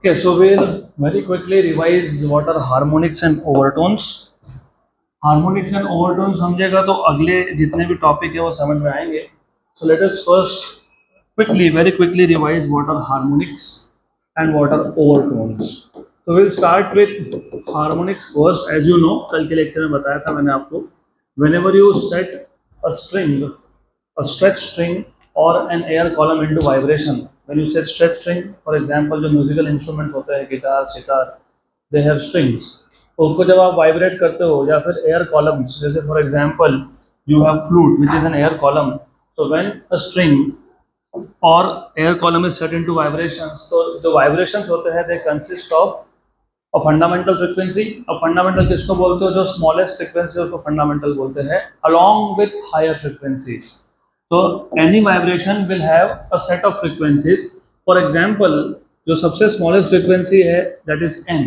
Okay, so we'll very quickly revise what are harmonics and overtones. Harmonics and overtone समझेगा तो अगले जितने भी टॉपिक है वो समझ में आएंगे. So let us first quickly very quickly revise what are harmonics and what are overtones. तो will start with harmonics first. As you know, कल के लेक्चर में बताया था मैंने आपको, whenever you set a string, a stretch string or an air column into vibration. When you set stretch string, for example, जो musical instruments होते हैं, guitar, sitar, they have strings. उनको जब आप वाइब्रेट करते हो, या फिर एयर कॉलम्स, जैसे for example you have flute which is an air column. So when a string और air column is set into vibrations, तो जो वाइब्रेशंस होते हैं they consist of a fundamental frequency. अब फंडामेंटल किसको बोलते हो? जो स्मॉलेस्ट फ्रीक्वेंसी है उसको फंडामेंटल बोलते हैं, अलॉन्ग विथ हायर फ्रीक्वेंसीज. तो any vibration will have a set of frequencies. For example जो सबसे स्मॉलेस्ट फ्रीक्वेंसी है दैट इज एन,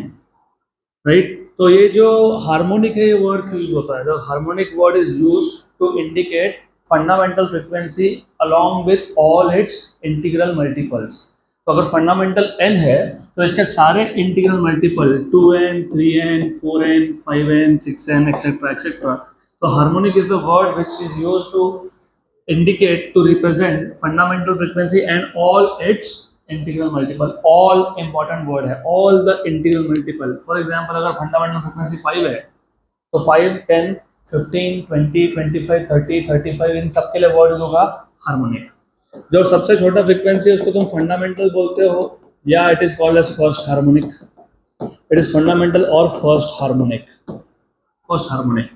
राइट. तो ये जो हार्मोनिक है, ये वर्ड यूज होता है. The harmonic word is used to indicate fundamental frequency along with all its integral multiples. तो अगर फंडामेंटल n है तो इसके सारे integral multiple 2n, 3n, 4n, 5n, 6n etcetera etcetera. तो harmonic is the word which is used to indicate to represent fundamental frequency and all its integral multiple. All important word है, all the integral multiple. For example, अगर fundamental frequency 5 है तो 5, 10, 15, 20, 25, 30, 35 इन सब के लिए word होगा harmonic. जो सबसे छोटा फ्रीक्वेंसी है उसको तुम फंडामेंटल बोलते हो, या it is called as first harmonic. It is fundamental और फर्स्ट हार्मोनिक. First harmonic.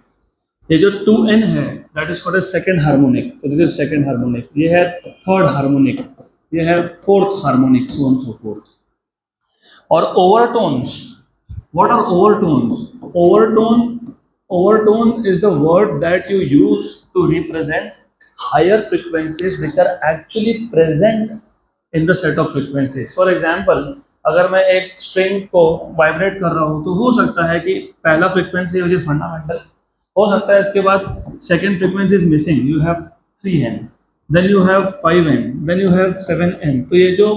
ये जो 2n है that is called as second harmonic. तो दिस इज सेकंड हार्मोनिक. ये है थर्ड हार्मोनिक. ये है fourth harmonic, so on so forth. और overtones, what are overtones? Overtone is the word that you use to represent higher frequencies which are actually present in the set of frequencies. For example, अगर मैं एक string को vibrate कर रहा हूँ तो हो सकता है कि पहला फ्रीक्वेंसी विच इज फंडामेंटल, हो सकता है इसके बाद second frequency is missing, you have 3n, then you have 5n, then you have 7n. तो ये जो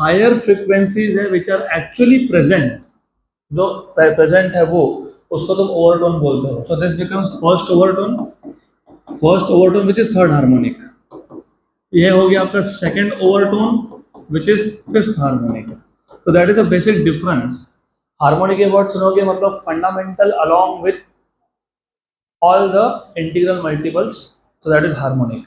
हायर फ्रीक्वेंसीज है विच आर एक्चुअली प्रेजेंट, जो प्रेजेंट है वो, उसको तुम ओवरटोन बोलते हो. So this becomes first overtone. First overtone which is third harmonic. ये हो गया आपका second overtone which is fifth harmonic. तो that is a basic difference. Harmonic के वर्ड सुनोगे मतलब fundamental along with all the integral multiples, so that is harmonic.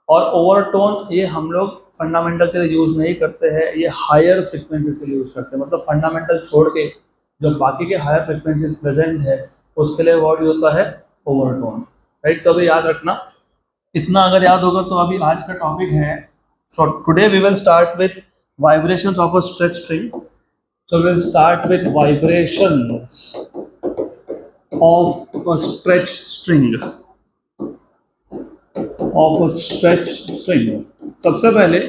और overtone ये हम लोग फंडामेंटल के लिए यूज नहीं करते हैं, ये हायर फ्रीक्वेंसीज के लिए यूज करते हैं. मतलब फंडामेंटल छोड़ के जो बाकी के हायर फ्रीक्वेंसीज प्रेजेंट है उसके लिए वर्ड होता है ओवरटोन, राइट. तो अभी याद रखना, इतना अगर याद होगा तो अभी आज का टॉपिक है. So today we will start with vibrations of a stretch string. So we will start with vibrations of a stretched string. Of a stretched string. सबसे पहले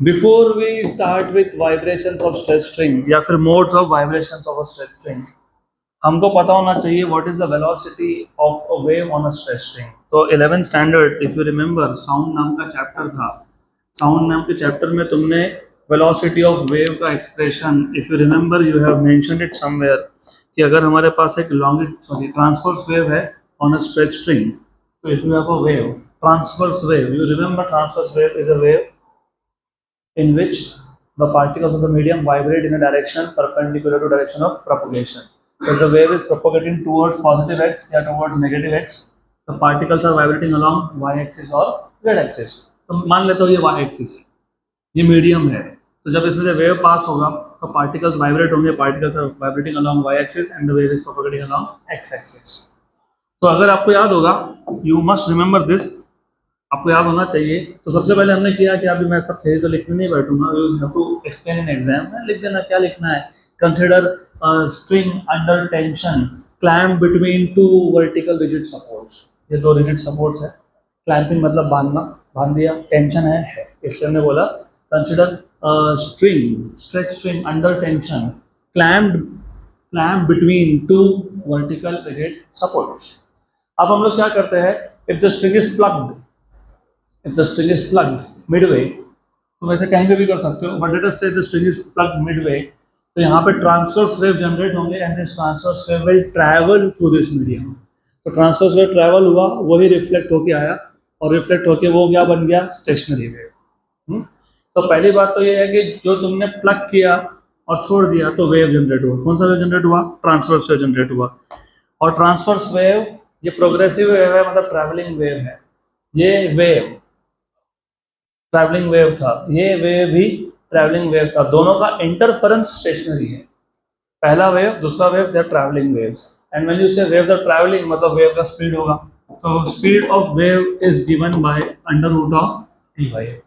before we start with vibrations of stretched string या फिर modes of vibrations of a stretched string, हमको पता होना चाहिए what is the velocity of a wave on a stretched string. तो 11th standard if you remember sound नाम का chapter था. sound नाम के चैप्टर में तुमने velocity of wave का expression if you remember you have mentioned it somewhere कि अगर हमारे पास एक ट्रांसवर्स वेव है ऑन अ स्ट्रेच स्ट्रिंग, तो if you have a wave, transverse wave, you remember transverse wave is a wave in which the particles of the medium vibrate in a direction perpendicular to direction of propagation. So if the wave is propagating towards positive x या towards negative x, the particles are vibrating along y axis or z axis. तो मान लेते हो ये y axis है, ये medium है. तो जब इसमें से वेव पास होगा तो पार्टिकल्स वाइब्रेट होंगे, particles are vibrating along Y axis and the wave is propagating along X axis. तो अगर आपको याद होगा, यू मस्ट रिमेंबर दिस, आपको याद होना चाहिए. तो सबसे पहले हमने किया कि अभी मैं सब थ्योरी तो लिखने नहीं बैठूंगा, you have to explain in exam. लिख देना क्या लिखना है. Consider string under tension clamp between two vertical rigid supports. ये दो रिजिड सपोर्ट्स है. क्लैंपिंग मतलब बांधना, बांध दिया. टेंशन है इसलिए हमने बोला consider stretch string under tension clamped between two vertical rigid supports. अब हम लोग क्या करते हैं, if the string is plugged midway, तो वैसे कहीं पे भी कर सकते हो, but let us say the string is plugged midway, तो यहाँ पे ट्रांसवर्स वेव जनरेट होंगे and this transverse wave will travel through this medium. तो ट्रांसवर्स वेव ट्रैवल हुआ, वही रिफ्लेक्ट होके आया और रिफ्लेक्ट होके वो क्या बन गया, स्टेशनरी वेव। तो पहली बात तो ये है कि जो तुमने प्लग किया और छोड़ दिया तो वेव जनरेट हुआ। कौन सा वेव जनरेट हुआ, ट्रांसवर्स वेव जनरेट हुआ। और ट्रांसवर्स वेव ये प्रोग्रेसिव वेव है, मतलब ट्रैवलिंग वेव है। ये वेव ट्रैवलिंग वेव था, ये वेव भी ट्रैवलिंग वेव था, दोनों का इंटरफेरेंस स्टेशनरी है। पहला वेव दूसरा wave, they are travelling waves. And when you say waves are travelling, मतलब वेव का स्पीड होगा, तो speed of wave is given by under root of T by A.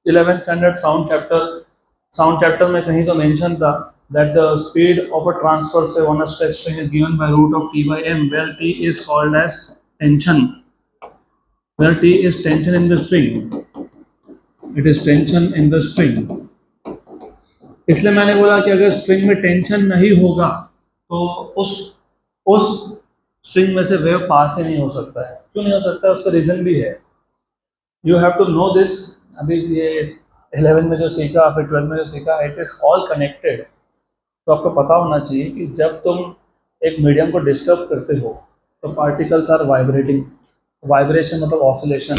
11th standard sound chapter में कहीं तो mention था that the speed of a transverse wave on a stretch string is given by root of t by m, where t is called as tension, where t is tension in the string, it is tension in the string। इसलिए मैंने बोला कि अगर string में tension नहीं होगा तो उस स्ट्रिंग में से वेव पास ही नहीं हो सकता है। क्यों नहीं हो सकता है, उसका रीजन भी है। You have to know this. अभी ये 11 में जो सीखा, फिर 12 में जो सीखा, इट इज ऑल कनेक्टेड। तो आपको पता होना चाहिए कि जब तुम एक मीडियम को डिस्टर्ब करते हो तो पार्टिकल्स आर वाइब्रेटिंग। वाइब्रेशन मतलब ऑसिलेशन,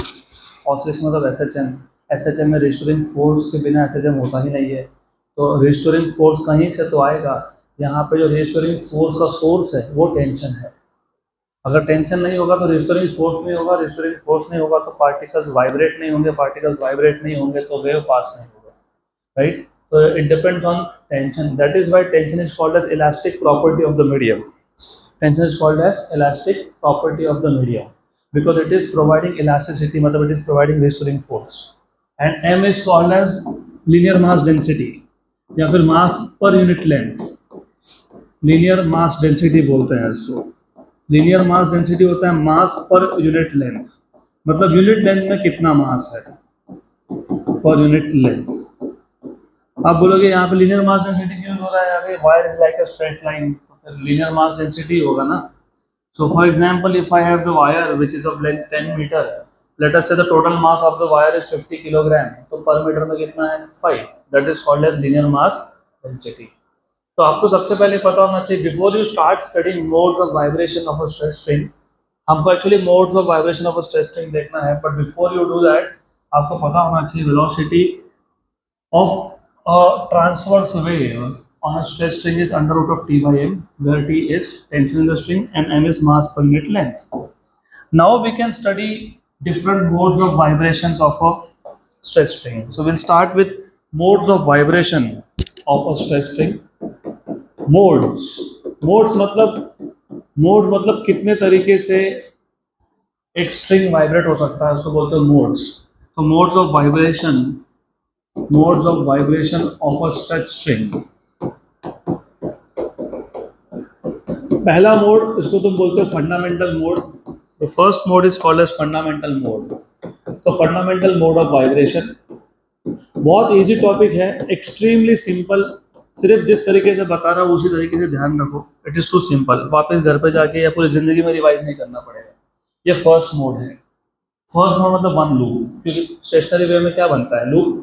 ऑसिलेशन मतलब एसएचएम। एसएचएम में रिस्टोरिंग फोर्स के बिना एसएचएम होता ही नहीं है। तो रिस्टोरिंग फोर्स कहीं से तो आएगा। यहाँ पे जो रिस्टोरिंग फोर्स का सोर्स है वो टेंशन है। अगर टेंशन नहीं होगा तो रिस्टोरिंग फोर्स नहीं होगा, रिस्टोरिंग फोर्स नहीं होगा तो पार्टिकल्स वाइब्रेट नहीं होंगे, पार्टिकल्स वाइब्रेट नहीं होंगे तो वेव पास नहीं होगा, right. So it depends on tension. That is why tension is called as elastic property of the medium. Tension is called as elastic property of the medium because it is providing elasticity, मतलब it is providing restoring force. And m is called as linear mass density या फिर mass per unit length. Linear mass density बोलते हैं इसको। Linear mass density होता है mass per unit length, मतलब unit length में कितना मास है पर यूनिट लेंथ। आप बोलोगे यहाँ पे लीनियर मास डेंसिटी क्यों हो रहा है, अरे wire is like a straight line, तो फिर लीनियर मास डेंसिटी होगा ना। So for example if I have the wire which is of length 10 metre, let us say the total mass of the wire is 50 kilogram, तो per metre में कितना है 5, that is called as linear mass density. तो आपको सबसे पहले पता होना चाहिए before you start studying modes of vibration of a stretch string. हमको actually modes of vibration of a stretch string देखना है, but before you do that आपको पता होना चाहिए velocity of a transverse wave on a stretch string is under root of t by m, where t is tension in the string and m is mass per unit length. Now we can study different modes of vibrations of a stretch string. So we'll start with modes of vibration of a stretch string. modes मतलब कितने तरीके से एक string vibrate हो सकता है, उसको बोलते हैं मोड्स। तो modes of vibration of a stretch string. पहला मोड इसको तुम बोलते हो fundamental mode. The first mode is called as fundamental mode. तो फंडामेंटल मोड ऑफ वाइब्रेशन बहुत इजी टॉपिक है, एक्सट्रीमली सिंपल। सिर्फ जिस तरीके से बता रहा हूँ उसी तरीके से ध्यान रखो, इट इज टू सिंपल। वापस घर पे जाके या पूरी जिंदगी में रिवाइज नहीं करना पड़ेगा। ये फर्स्ट मोड है। फर्स्ट मोड मतलब वन लूप, क्योंकि स्टेशनरी वेव में क्या बनता है, लूप।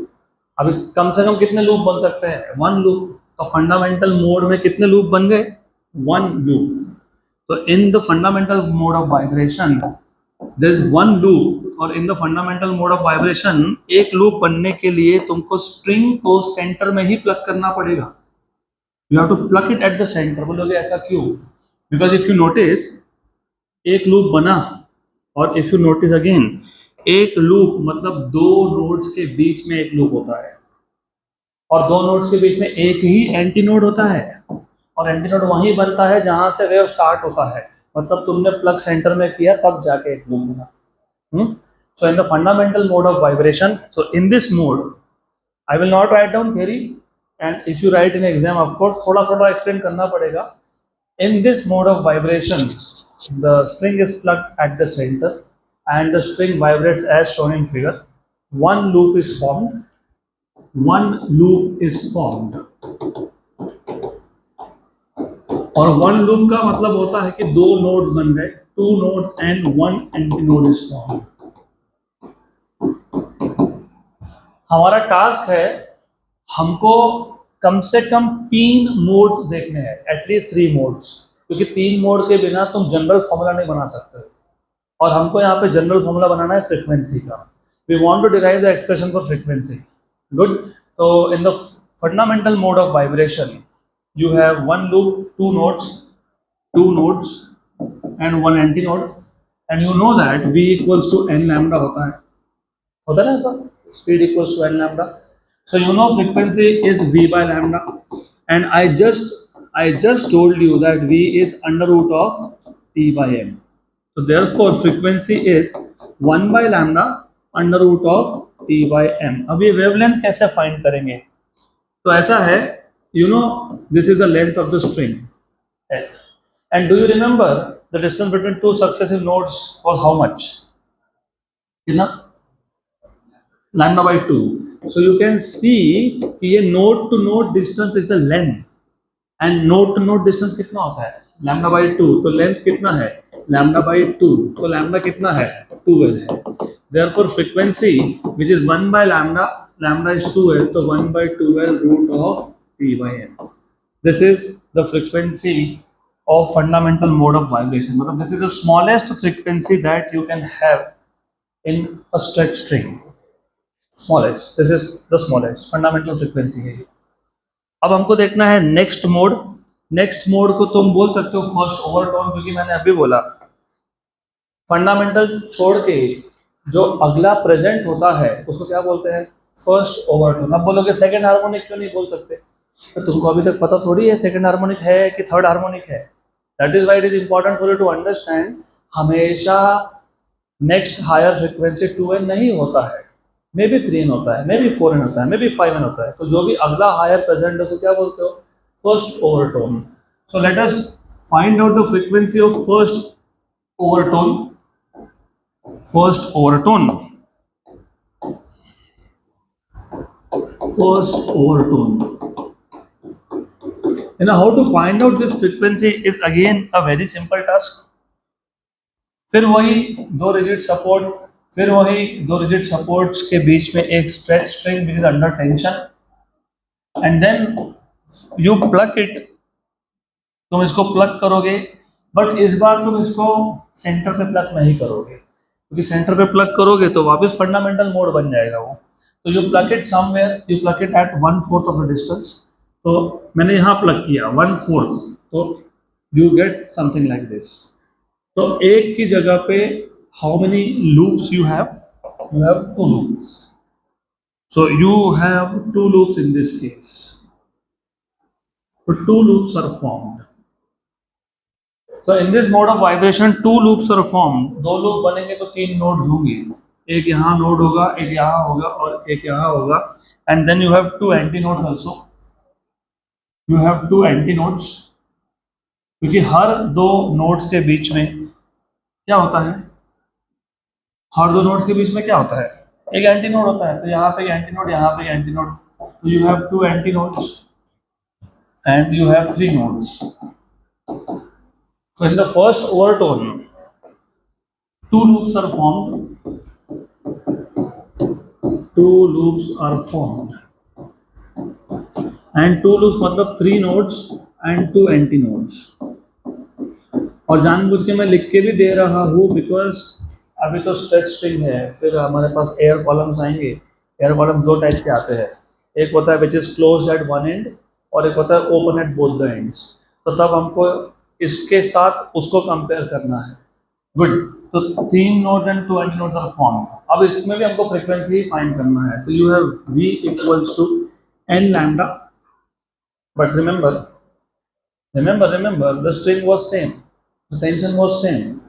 अभी कम से कम कितने लूप बन सकते हैं, वन लूप। तो फंडामेंटल मोड में कितने लूप बन गए, वन लूप। तो in the fundamental mode of vibration there is one loop, और in the fundamental mode of vibration एक लूप बनने के लिए तुमको स्ट्रिंग को सेंटर में ही प्लग करना पड़ेगा। You have to plug it at the centre. बोलोगे ऐसा क्यों, बिकॉज इफ यू नोटिस एक लूप बना, और इफ यू नोटिस अगेन एक लूप मतलब दो नोड्स के बीच में एक लूप होता है, और दो नोड्स के बीच में एक ही एंटी नोड होता है, और एंटी नोड वहीं बनता है जहां से वेव स्टार्ट होता है। मतलब तुमने प्लग सेंटर में किया तब जाके एक लूप बना। So in the fundamental mode of vibration, so in this mode, I will not write down theory, and if you write in exam, of course, थोड़ा explain करना पड़ेगा। In this mode of vibration, the string is plugged at the center, and the string vibrates as shown in figure. One loop is formed. और one loop का मतलब होता है कि दो नोड्स बन गए, two nodes and one anti node is formed. हमारा टास्क है हमको कम से कम 3 मोड्स देखने हैं, एटलीस्ट 3 मोड्स, क्योंकि 3 मोड के बिना तुम जनरल फॉर्मूला नहीं बना सकते। और हमको यहाँ पे जनरल फॉर्मूला बनाना है फ्रीक्वेंसी का। We want to derive the expression for frequency. Good. तो in the fundamental mode of vibration you have one loop, two nodes and one antinode, and you know that v equals to n lambda होता है ना ऐसा, speed equals to n lambda. So you know frequency is v by lambda, and I just told you that v is under root of t by m. So therefore frequency is 1 by lambda under root of t by m. अब ये wavelength कैसे find करेंगे? तो ऐसा है, you know, this is the length of the string L. And do you remember the distance between two successive nodes was how much? कितना? Lambda by 2. So you can see कि ये node to node distance is the length, and node to node distance कितना होता है? Lambda by 2. तो length कितना है? Lambda by 2. तो lambda कितना है? 2L है. Therefore frequency which is 1 by lambda, lambda is 2L, तो 1 by 2L root of T by m. This is the frequency of fundamental mode of vibration. मतलब this is the smallest frequency that you can have in a stretched string. Smallest. This is the smallest fundamental frequency है। अब हमको देखना है next mode. Next mode को तुम बोल सकते हो फर्स्ट ओवरटोन, क्योंकि मैंने अभी बोला फंडामेंटल छोड़ के जो अगला प्रेजेंट होता है उसको क्या बोलते हैं? First overtone. अब बोलोगे सेकेंड हार्मोनिक क्यों नहीं बोल सकते? तो तुमको अभी तक पता थोड़ी है सेकंड हार्मोनिक है कि थर्ड हार्मोनिक है। That is why it is important for you to understand हमेशा नेक्स्ट हायर फ्रिक्वेंसी 2n नहीं होता है, मे बी 3n होता है, मे बी 4n होता है, मे बी 5n होता है। तो जो भी अगला हायर प्रेजेंट है उसको क्या बोलते हो? First overtone. So let us find out the frequency of first overtone. First overtone, first overtone. You know how to find out this frequency is again a very simple task. फिर वही दो rigid support, फिर वही दो rigid supports के बीच में एक stretch string which is under tension, and then you plug it. तुम इसको प्लग करोगे, बट इस बार तुम इसको सेंटर पे प्लग नहीं करोगे, क्योंकि सेंटर पे प्लग करोगे तो वापस फंडामेंटल मोड बन जाएगा वो। तो you plug it somewhere, you plug it eight 1/4 of the distance. तो मैंने यहाँ प्लग किया 1/4, तो you get something like this. तो एक की जगह पे how many loops you have? You have 2 loops. So you have 2 loops in this case. So 2 loops are formed. So in this mode of vibration 2 loops are formed. 2 loop बनेंगे तो 3 nodes होंगे, एक यहाँ नोड होगा, एक यहाँ होगा और एक यहाँ होगा, and then you have 2 antinodes also. You have 2 antinodes, क्योंकि हर 2 नोड्स के बीच में क्या होता है? हर 2 नोड्स के बीच में क्या होता है? एक एंटीनोड होता है। तो यहाँ पे एंटीनोड, यहाँ पे एंटीनोड, तो you have 2 antinodes and you have 3 nodes. So in the first overtone 2 loops are formed. 2 loops are formed, and 2 loops मतलब 3 nodes and 2 antinodes. और जानबूझ के मैं लिख के भी दे रहा हूँ बिकॉज अभी तो स्ट्रेच स्ट्रिंग है, फिर हमारे पास एयर कॉलम्स आएंगे। एयर कॉलम्स 2 टाइप के आते हैं, एक होता है which is close eight one and और एक होता है open at both the ends. तो तब हमको इसके साथ उसको कंपेयर करना है। गुड। तो 3 nodes and 2 antinodes are form. अब इसमें भी हमको फ्रीक्वेंसी ही फाइंड करना है। तो you have v equals to n lambda, but remember the string was same, the tension was same.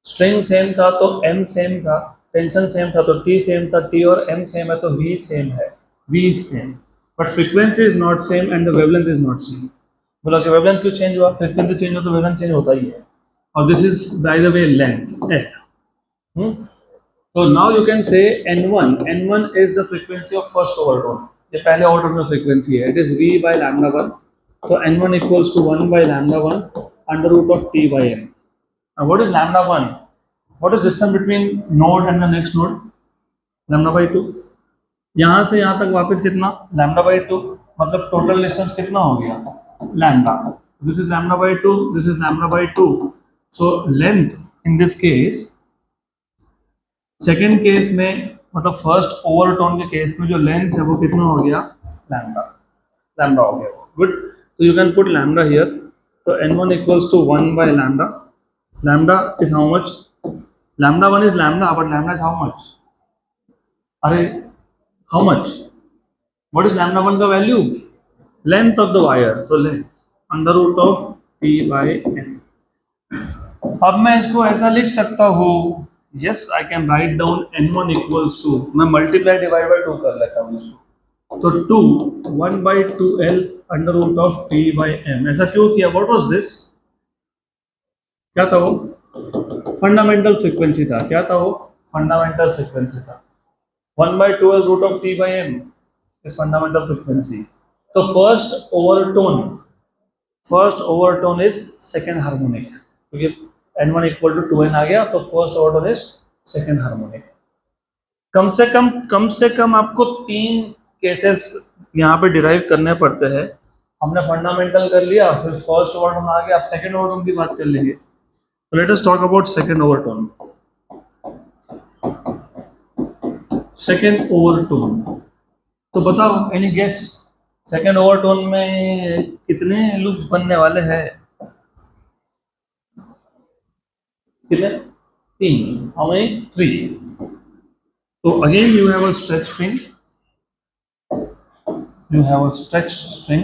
String same था तो m सेम था, टेंशन सेम था तो t सेम था, t और m सेम है तो v सेम है, v is same, but frequency is not same and the wavelength is not same. बोला कि वेवलेंथ क्यों चेंज हुआ? फ्रीक्वेंसी चेंज हो तो वेवलेंथ चेंज होता ही है। और this is by the way length l। तो now you can say n1 is the frequency of first overtone. ये पहले ओवरटोन में फ्रीक्वेंसी है, it is v by lambda 1। तो n1 equals to 1 by lambda 1 under root of t by m। Now what is lambda 1? What is distance between node and the next node? Lambda by 2. यहाँ से यहाँ तक वापस कितना, lambda by two, मतलब total distance कितना हो गया, lambda. This is lambda by two, this is lambda by two. So length in this case, second case में मतलब फर्स्ट ओवरटोन के केस में जो लेंथ है वो कितना हो गया, लैम्डा. लैम्डा हो गया, गुड. तो you can put lambda here. तो n1 equals to 1 by lambda. Lambda is how much, lambda 1 is lambda, but lambda is how much, अरे how much, what is lambda 1 का value, length of the wire. तो length under root of p by n. अब मैं इसको ऐसा लिख सकता हूँ, yes I can write down n1 equals to, मैं मल्टीप्लाई डिवाइड बाय टू कर लेता हूँ इसको. तो 2 1 by 2l under root of p by m. ऐसा क्यों किया, व्हाट वाज दिस, क्या था वो, फंडामेंटल फ्रीक्वेंसी था. क्या था वो, फंडामेंटल फ्रीक्वेंसी था. 1 by 2l root of t by m is fundamental frequency. तो first overtone is second harmonic, क्योंकि n1 इक्वल टू 2n आ गया, तो first overtone is second harmonic. कम से कम आपको 3 केसेस यहाँ पे डिराइव करने पड़ते हैं. हमने फंडामेंटल कर लिया, फिर फर्स्ट ओवरटोन आ गया, अब सेकंड ओवरटोन की बात कर लेंगे. तो let us talk about second overtone. Second overtone, तो बताओ एनी गेस, सेकंड ओवरटोन में कितने लूप्स बनने वाले हैं, कितने, 3. How many, 3. तो again you have a stretch string, you have a stretched string.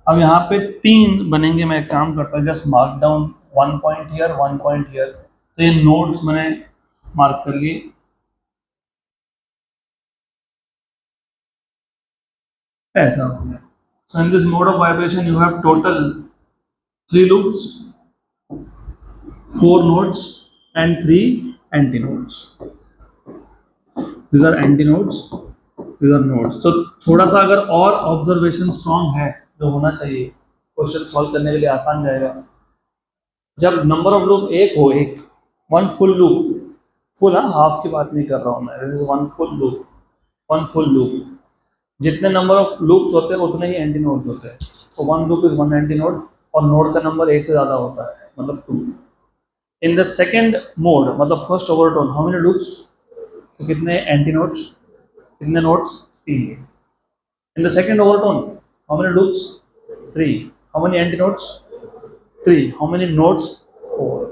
अब यहाँ पे 3 बनेंगे. मैं एक काम करता हूँ, just mark down 1 point here, 1 point here. तो ये नोड्स मैंने मार्क कर लिए. ऐसा हो गया. So in this mode of vibration you have total 3 loops, 4 nodes and 3 antinodes. These are antinodes, these are nodes. तो थोड़ा सा अगर और ऑब्जर्वेशन स्ट्रांग है जो होना चाहिए, क्वेश्चन सॉल्व करने के लिए आसान जाएगा. जब नंबर ऑफ लूप एक हो, एक वन फुल लूप, फुल, हाँ हाफ की बात नहीं कर रहा हूँ मैं, this is one full loop, one full loop. जितने नंबर ऑफ लूप्स होते हैं उतने ही एंटीनोड्स होते हैं. तो one loop is one antinode, और नोड का नंबर एक से ज़्यादा होता है, मतलब 2. इन द सेकेंड मोड, मतलब first overtone, how many loops, तो कितने एंटीनोड्स, कितने nodes, 3. In the second overtone how many loops, 3. How many antinodes, 3. How many nodes, 4.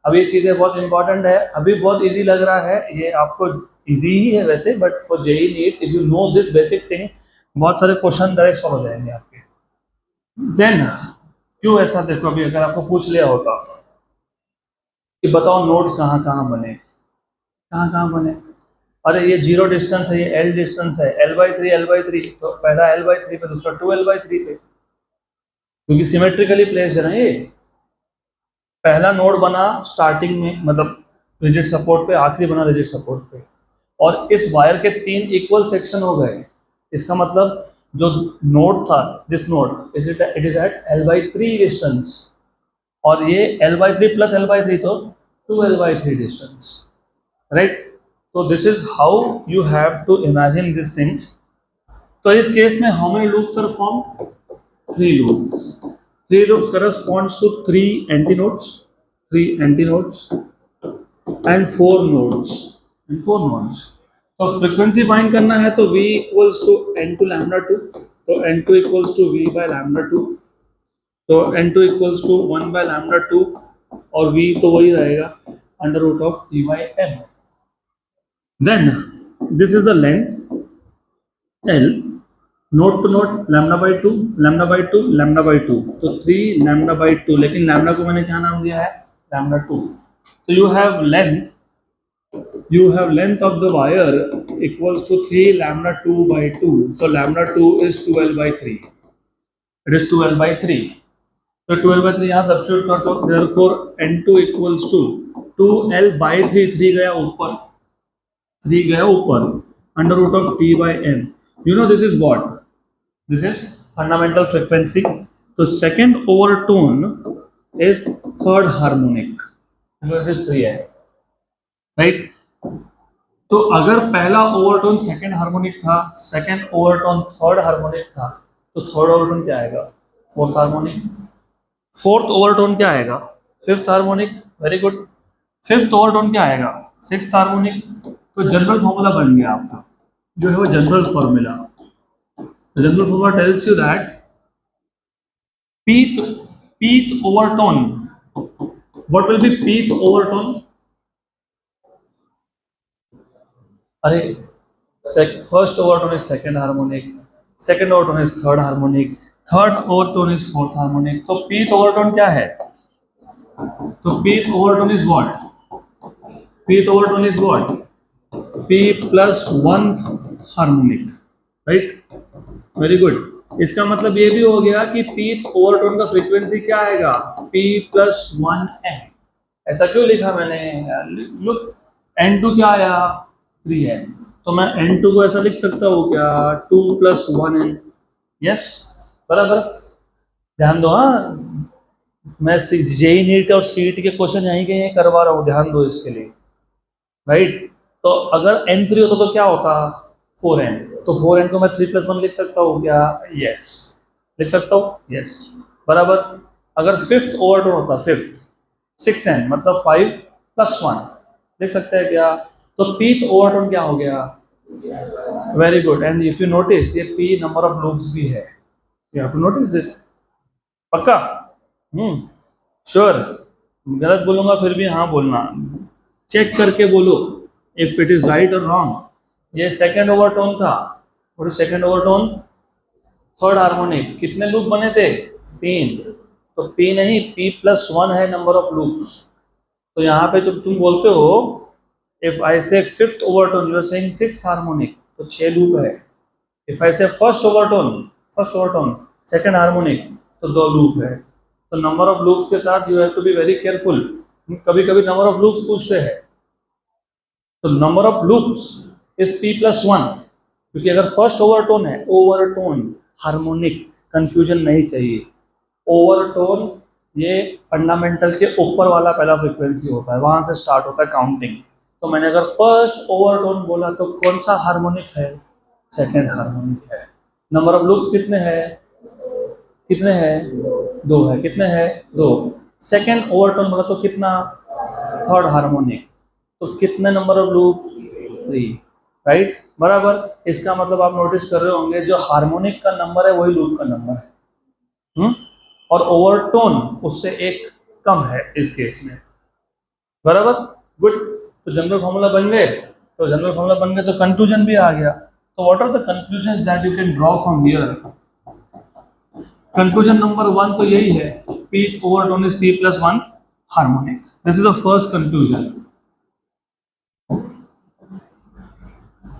अब ये चीज़ें बहुत इंपॉर्टेंट है. अभी बहुत इजी लग रहा है, ये आपको इजी ही है वैसे, but for JEE NEET if you know this basic thing, बहुत सारे क्वेश्चन डायरेक्ट सॉल्व हो जाएंगे आपके. देन क्यों ऐसा, देखो अभी अगर आपको पूछ लिया होता कि बताओ नोड्स कहाँ कहाँ बने, कहाँ कहाँ बने, अरे ये जीरो डिस्टेंस है, ये एल डिस्टेंस है, L/3 तो पहला L/3 पे, दूसरा 2L/3 पे, क्योंकि सिमेट्रिकली प्लेस्ड है ना. ये पहला नोड बना स्टार्टिंग में, मतलब रिजिड सपोर्ट पे, आखिरी बना रिजिड सपोर्ट पे, और इस वायर के 3 इक्वल सेक्शन हो गए. इसका मतलब जो नोड था, this node it is at L/3 distance, और ये L/3 प्लस L/3 तो 2L/3 डिस्टेंस, राइट. तो this is how you have to imagine this things. तो इस केस में how many loops are form, 3 loops. 3 loops corresponds to 3 antinodes, 3 antinodes and 4 nodes, and 4 nodes. तो frequency find करना है तो v equals to n2 lambda 2, तो n2 equals to v by lambda 2, तो n2 equals to 1 by lambda 2, और v तो वही रहेगा under root of t by m. Then this is the length l, node to node lambda by 2, lambda by 2, lambda by 2, तो 3 lambda by 2, लेकिन lambda को मैंने क्या नाम दिया है, लैम्डा 2. तो you have length of the wire equals to 3 lambda 2 by 2. So lambda 2 is 2L by 3. It is 2L by 3. So 2L by 3 यहाँ substitute कर दो. Therefore N2 equals to 2L by 3, 3 गया ऊपर, 3 गया ऊपर, under root of T by M. You know this is what? This is fundamental frequency. So second overtone is third harmonic, because it is 3 है. Right. तो अगर पहला overtone second harmonic था, second overtone third harmonic था, तो third overtone क्या आएगा? Fourth harmonic. Fourth overtone क्या आएगा? Fifth harmonic. Very good. Fifth overtone क्या आएगा? Sixth harmonic. तो जनरल फॉर्मूला बन गया आपका, जो है वो general formula. General formula tells you that pth pth overtone, what will be pth overtone? अरे, first overtone is second harmonic, second overtone is third harmonic, third overtone is fourth harmonic. तो pth overtone क्या है? तो pth overtone is what? pth overtone is what? p plus one harmonic, right. Very good. इसका मतलब ये भी हो गया कि pth ओवरटोन का फ्रीक्वेंसी क्या आएगा? p plus one N. ऐसा क्यों लिखा मैंने? लुक, n2 क्या आया? 3n। तो मैं n2 को ऐसा लिख सकता हूँ क्या? 2 प्लस वन एन। यस, बराबर। ध्यान दो, हाँ, मैं जेई नीट और सीट के क्वेश्चन यहीं के यहीं करवा रहा हूँ, ध्यान दो इसके लिए, राइट। तो अगर n3 होता तो क्या होता? 4n। तो 4n को मैं 3 प्लस वन लिख सकता हूँ क्या? यस, लिख सकता हूँ, यस, बराबर। अगर फिफ्थ ओवरटोन होता, फिफ्थ, 6n मतलब 5 प्लस वन, लिख सकते हैं क्या? तो pth ओवरटोन क्या हो गया? Very good. And if you notice, ये p नंबर ऑफ लूप्स भी है, you have to notice this. पक्का? श्योर? गलत बोलूंगा फिर भी हाँ बोलना, चेक करके बोलो इफ इट इज राइट और रॉन्ग। ये सेकंड ओवरटोन था, और सेकंड ओवरटोन थर्ड हार्मोनिक, कितने लूप बने थे? 3। तो p नहीं, p प्लस वन है नंबर ऑफ लूप्स। तो यहाँ पे जब तुम बोलते हो, if I say fifth overtone, you are saying sixth harmonic, तो 6 लूप है। इफ आई से फर्स्ट ओवरटोन सेकंड हार्मोनिक, तो 2 लूप है। तो नंबर ऑफ लूप्स के साथ you have to be very careful. कभी कभी नंबर ऑफ लूप्स पूछते हैं, तो number of loops is p plus one, क्योंकि अगर फर्स्ट ओवरटोन है, ओवरटोन हार्मोनिक, कंफ्यूजन नहीं चाहिए। ओवरटोन ये फंडामेंटल के ऊपर वाला पहला फ्रीक्वेंसी होता है, वहां से स्टार्ट होता है काउंटिंग। तो मैंने अगर फर्स्ट ओवरटोन बोला तो कौन सा हार्मोनिक है? सेकेंड हार्मोनिक है। नंबर ऑफ लूप्स कितने हैं? कितने हैं? 2 है। कितने हैं? 2। सेकेंड ओवरटोन बोला तो कितना? Third harmonic. तो कितने नंबर ऑफ लूप? 3, राइट, बराबर। इसका मतलब आप नोटिस कर रहे होंगे, जो हार्मोनिक का नंबर है वही लूप का नंबर है। और ओवरटोन उससे एक कम है इस केस में, बराबर। गुड। तो जनरल फॉर्मूला बन गए, तो कंक्लूजन भी आ गया। तो what are the conclusions that you can draw from here? Conclusion number 1 तो यही है, pth overtone is p plus one harmonic. This is the first conclusion.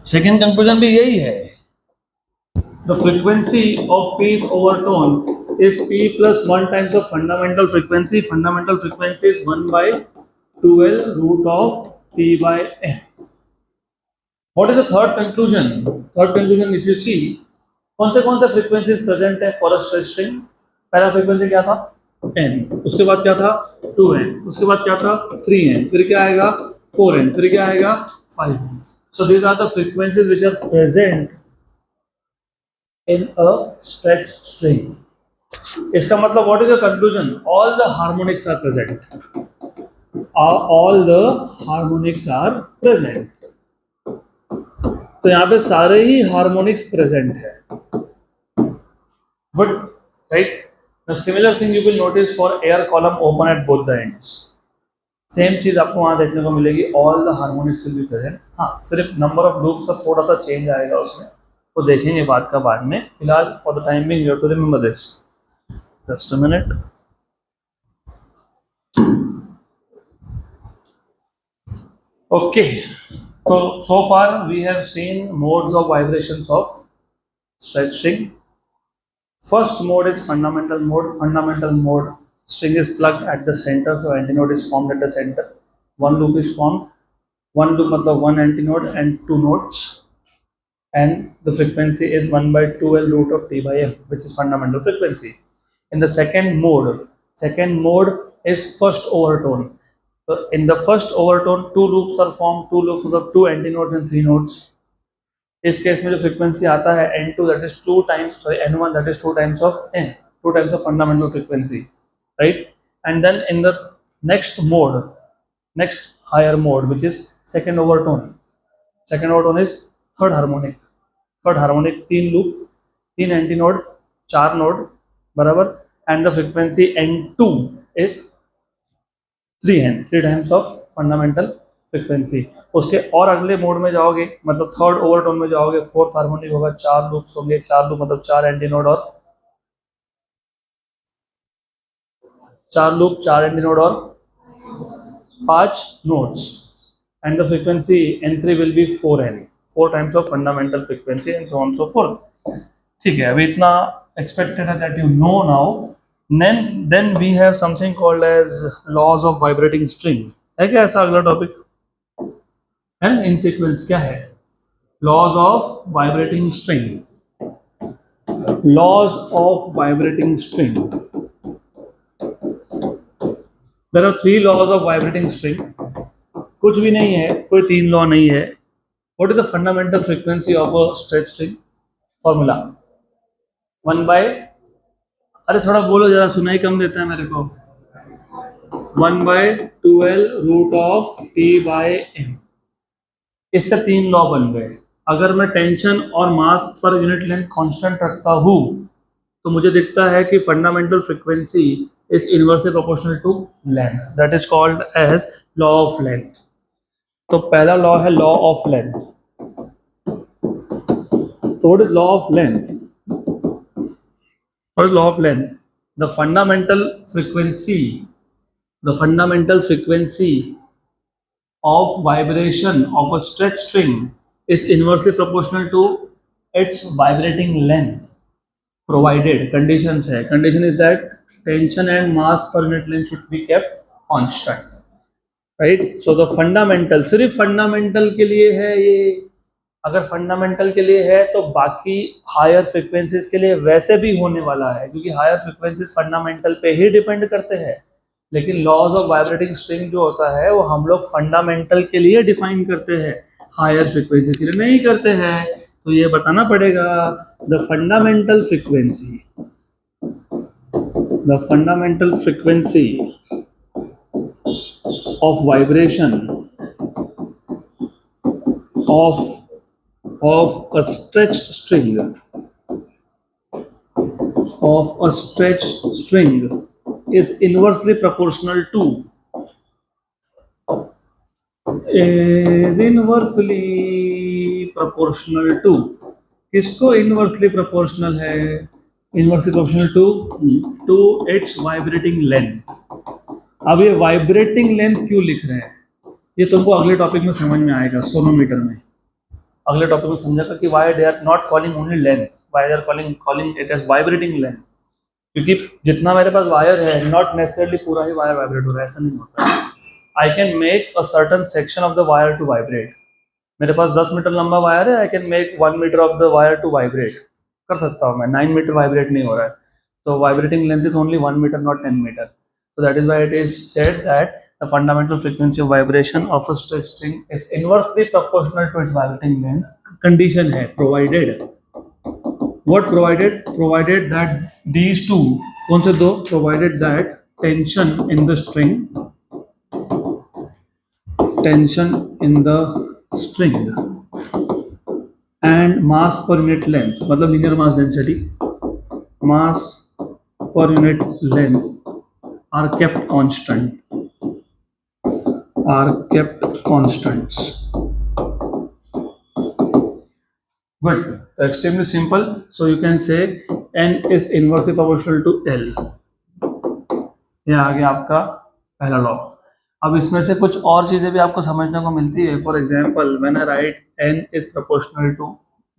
Second conclusion भी यही है, the frequency of pth overtone is p plus 1 times of fundamental frequency. Fundamental frequency is 1 by 12 root of p by n. What is the third conclusion? Third conclusion, if you see, कौन से frequencies present है for a straight string? पहला frequency क्या था? n, उसके बाद क्या था? 2n, उसके बाद क्या था? 3n, फिर क्या आएगा? 4n, फिर क्या आएगा? 5n. So these are the frequencies which are present in a stretched string. इसका मतलब what is the conclusion? All the harmonics are present. All the harmonics are present. तो यहाँ पे सारे ही हार्मोनिक्स प्रेजेंट है। Good, right? Now similar thing you will notice for air column open at both the ends. Same चीज आपको वहां देखने को मिलेगी, all the harmonics will be present. हाँ, सिर्फ नंबर ऑफ लूप्स का थोड़ा सा चेंज आएगा उसमें, वो देखेंगे बात का बाद में। फिलहाल for the time being you have to remember this. Just a minute. Okay, तो so far we have seen modes of vibrations of stretch string. First mode is fundamental mode. Fundamental mode, string is plugged at the center, so antinode is formed at the center. One loop is formed. One loop मतलब one antinode and 2 nodes, and the frequency is 1 by 2l root of t by m, which is fundamental frequency. In the second mode is first overtone. तो in the first overtone 2 loops are form, 2 loops मतलब 2 anti nodes and 3 nodes. इस case में जो frequency आता है n2 that is 2 times, sorry n1 that is 2 times of n, 2 times of fundamental frequency, right. And then in the next mode, next higher mode which is second overtone is third harmonic 3 loop, 3 anti node, 4 node बराबर, and the frequency n2 is 3n, 3 times of fundamental frequency. उसके और अगले mode में जाओगे मतलब third overtone में जाओगे, fourth harmonic होगा, 4 लूप्स होंगे, 4 लूप मतलब 4 एंटी नोड और 4 लूप, 4 एंटी नोड और 5 nodes, and the frequency n3 will be 4n, 4 times of fundamental frequency and so on so forth. ठीक है, अभी इतना expected है that you know now. Then we have something called as laws of vibrating string. है क्या ऐसा अगला topic है इन सीक्वेंस? क्या है? laws of vibrating string. laws of vibrating string. There are 3 laws of vibrating string. कुछ भी नहीं है, कोई 3 लॉ नहीं है. What is the fundamental frequency of a stretch string? Formula 1 by, अरे थोड़ा बोलो जरा, सुनाई कम देता है मेरे को. 1 by 2l root of t by m. इससे 3 लॉ बन गए. अगर मैं टेंशन और मास पर यूनिट लेंथ कांस्टेंट रखता हूँ तो मुझे दिखता है कि fundamental frequency is inversely proportional to length, that is called as law of length. तो पहला लॉ है law of length. So what is law of length? What is law of length? The fundamental frequency of vibration of a stretch string is inversely proportional to its vibrating length, provided conditions है. Condition is that tension and mass per unit length should be kept constant, right? So the fundamental सिर्फ fundamental के लिए है ये. अगर fundamental के लिए है तो बाकी higher frequencies के लिए वैसे भी होने वाला है, क्योंकि higher frequencies fundamental पे ही depend करते हैं. लेकिन laws of vibrating string जो होता है वो हम लोग fundamental के लिए define करते हैं, higher frequencies के लिए नहीं करते हैं. तो ये बताना पड़ेगा the fundamental frequency of vibration of a stretched string is inversely proportional to किसको इनवर्सली प्रोपोर्शनल है? Inversely proportional to its vibrating length. अब ये वाइब्रेटिंग लेंथ क्यों लिख रहे हैं ये तुमको अगले टॉपिक में समझ में आएगा, सोनोमीटर में. अगले टॉपिक में समझेगा कि why they are not calling only length, why they are calling it as vibrating length. क्योंकि जितना मेरे पास वायर है नॉट नेसेसरली पूरा ही वायर वाइब्रेट हो रहा है, ऐसा नहीं होता है. I can make a certain section of the wire to vibrate. मेरे पास 10 मीटर लंबा वायर है, I can make 1 metre of the wire to vibrate. कर सकता हूँ मैं. 9 मीटर वाइब्रेट नहीं हो रहा है, तो vibrating length is only 1 metre not 10 metre. So that is why it is said that the fundamental frequency of vibration of a stretch string is inversely proportional to its vibrating length. Condition है provided. What provided? Provided that these two, कौन से दो? Provided that tension in the string and mass per unit length, मतलब linear mass density, mass per unit length are kept constants. Good. So extremely simple. So you can say n is inversely proportional to L. ये आ गया आपका पहला law. अब इसमें से कुछ और चीजें भी आपको समझने को मिलती है. For example when I right n is proportional to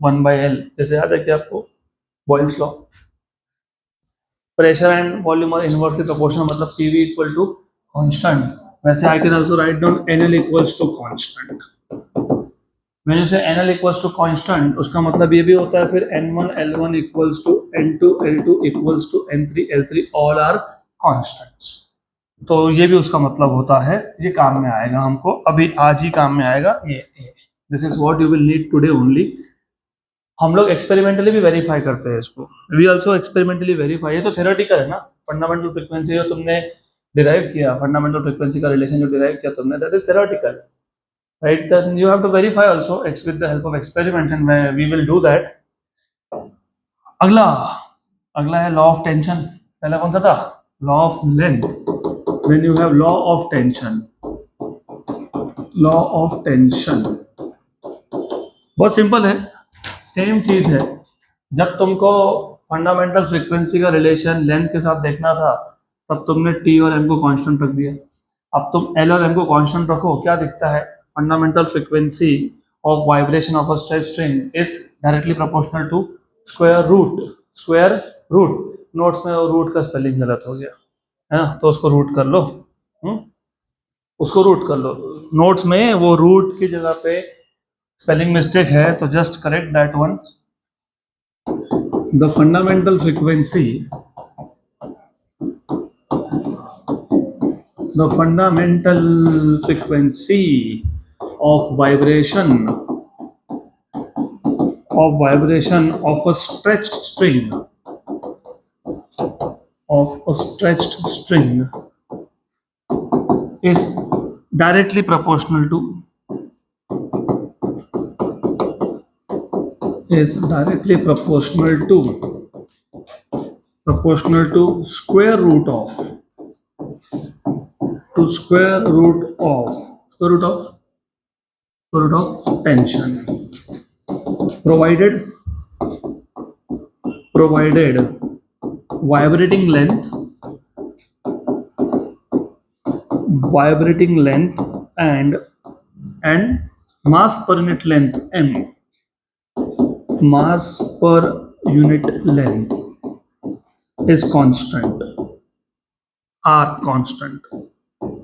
1 by L, जैसे याद है कि आपको Boyle's law, pressure and volume are inversely proportional, मतलब PV इक्वल टू कांस्टेंट. वैसे I can also write down NL equals to constant. When you say NL equals to constant, उसका मतलब ये भी होता है फिर N1 L1 equals to N2 L2 equals to N3 L3 all are constants. तो ये भी उसका मतलब होता है, ये काम में आएगा हमको, अभी आज ही काम में आएगा ये। This is what you will need today only. हम लोग एक्सपेरिमेंटली भी वेरीफाई करते हैं इसको, वी आल्सो एक्सपेरिमेंटली वेरीफाई। ये तो थ्योरेटिकल है ना, फंडामेंटल फ्रीक्वेंसी जो तुमने डिराइव किया, फंडामेंटल फ्रीक्वेंसी का रिलेशन जो डिराइव किया तुमने, that is theoretical, right? Then you have to verify also with the help of experiments and we will do that. अगला अगला है लॉ ऑफ टेंशन। पहला कौन सा था? Law of length. Then you have law of tension. Law of tension बहुत simple है, same चीज है। जब तुमको फंडामेंटल फ्रीक्वेंसी का रिलेशन लेंथ के साथ देखना था, तब तुमने टी और एम को कांस्टेंट रख दिया। अब तुम एल और एम को कांस्टेंट रखो, क्या दिखता है? Fundamental frequency of vibration of a stretch string is directly proportional to square root. Square root, notes में वो रूट का स्पेलिंग गलत हो गया है ना, तो उसको रूट कर लो। उसको रूट कर लो, नोट्स में वो रूट की जगह पे स्पेलिंग मिस्टेक है, तो just correct that one. The fundamental frequency, the fundamental frequency of vibration of a stretched string is directly proportional to square root of tension, provided vibrating length and mass per unit length m, mass per unit length is constant, are constant.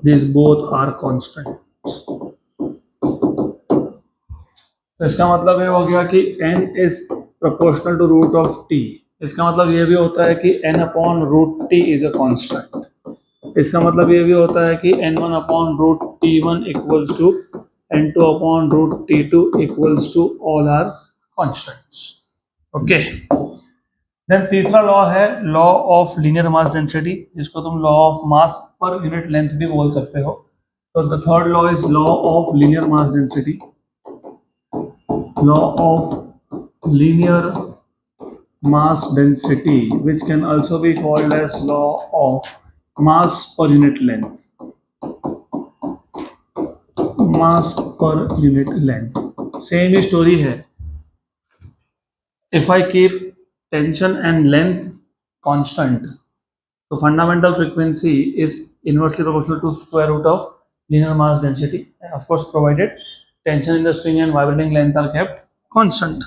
These both are constants. तो इसका मतलब ये हो गया कि n is proportional to root of t। इसका मतलब ये भी होता है कि n upon root t is a constant। इसका मतलब ये भी होता है कि n1 upon root t1 equals to n2 upon root t2 equals to all are constants। Okay, then तीसरा लॉ है law of linear mass density, जिसको तुम law of mass per unit length भी बोल सकते हो। तो the third law is law of linear mass density. law of linear mass density, which can also be called as law of mass per unit length, mass per unit length। same he story है। if I keep tension and length constant, so fundamental frequency is inversely proportional to square root of linear mass density, of course provided tension in the string and vibrating length are kept constant।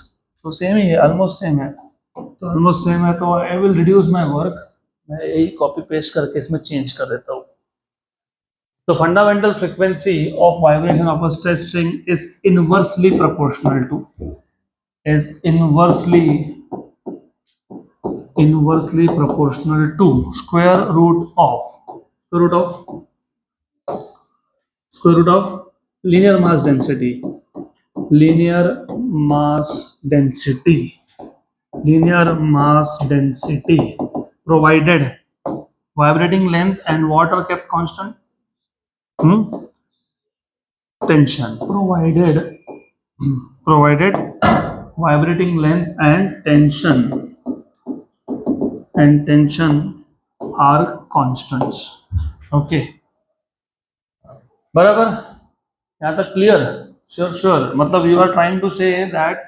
तो same ही है, almost same है। तो almost same है तो I will reduce my work, मैं यही copy paste करके इसमें चेंज कर देता हूँ। तो fundamental frequency of vibration of a stretch string is inversely proportional to square root of linear mass density provided vibrating length and what are kept constant? Tension, provided vibrating length and tension are constants। okay, बराबर, यहाँ तक clear? Sure. मतलब you are trying to say that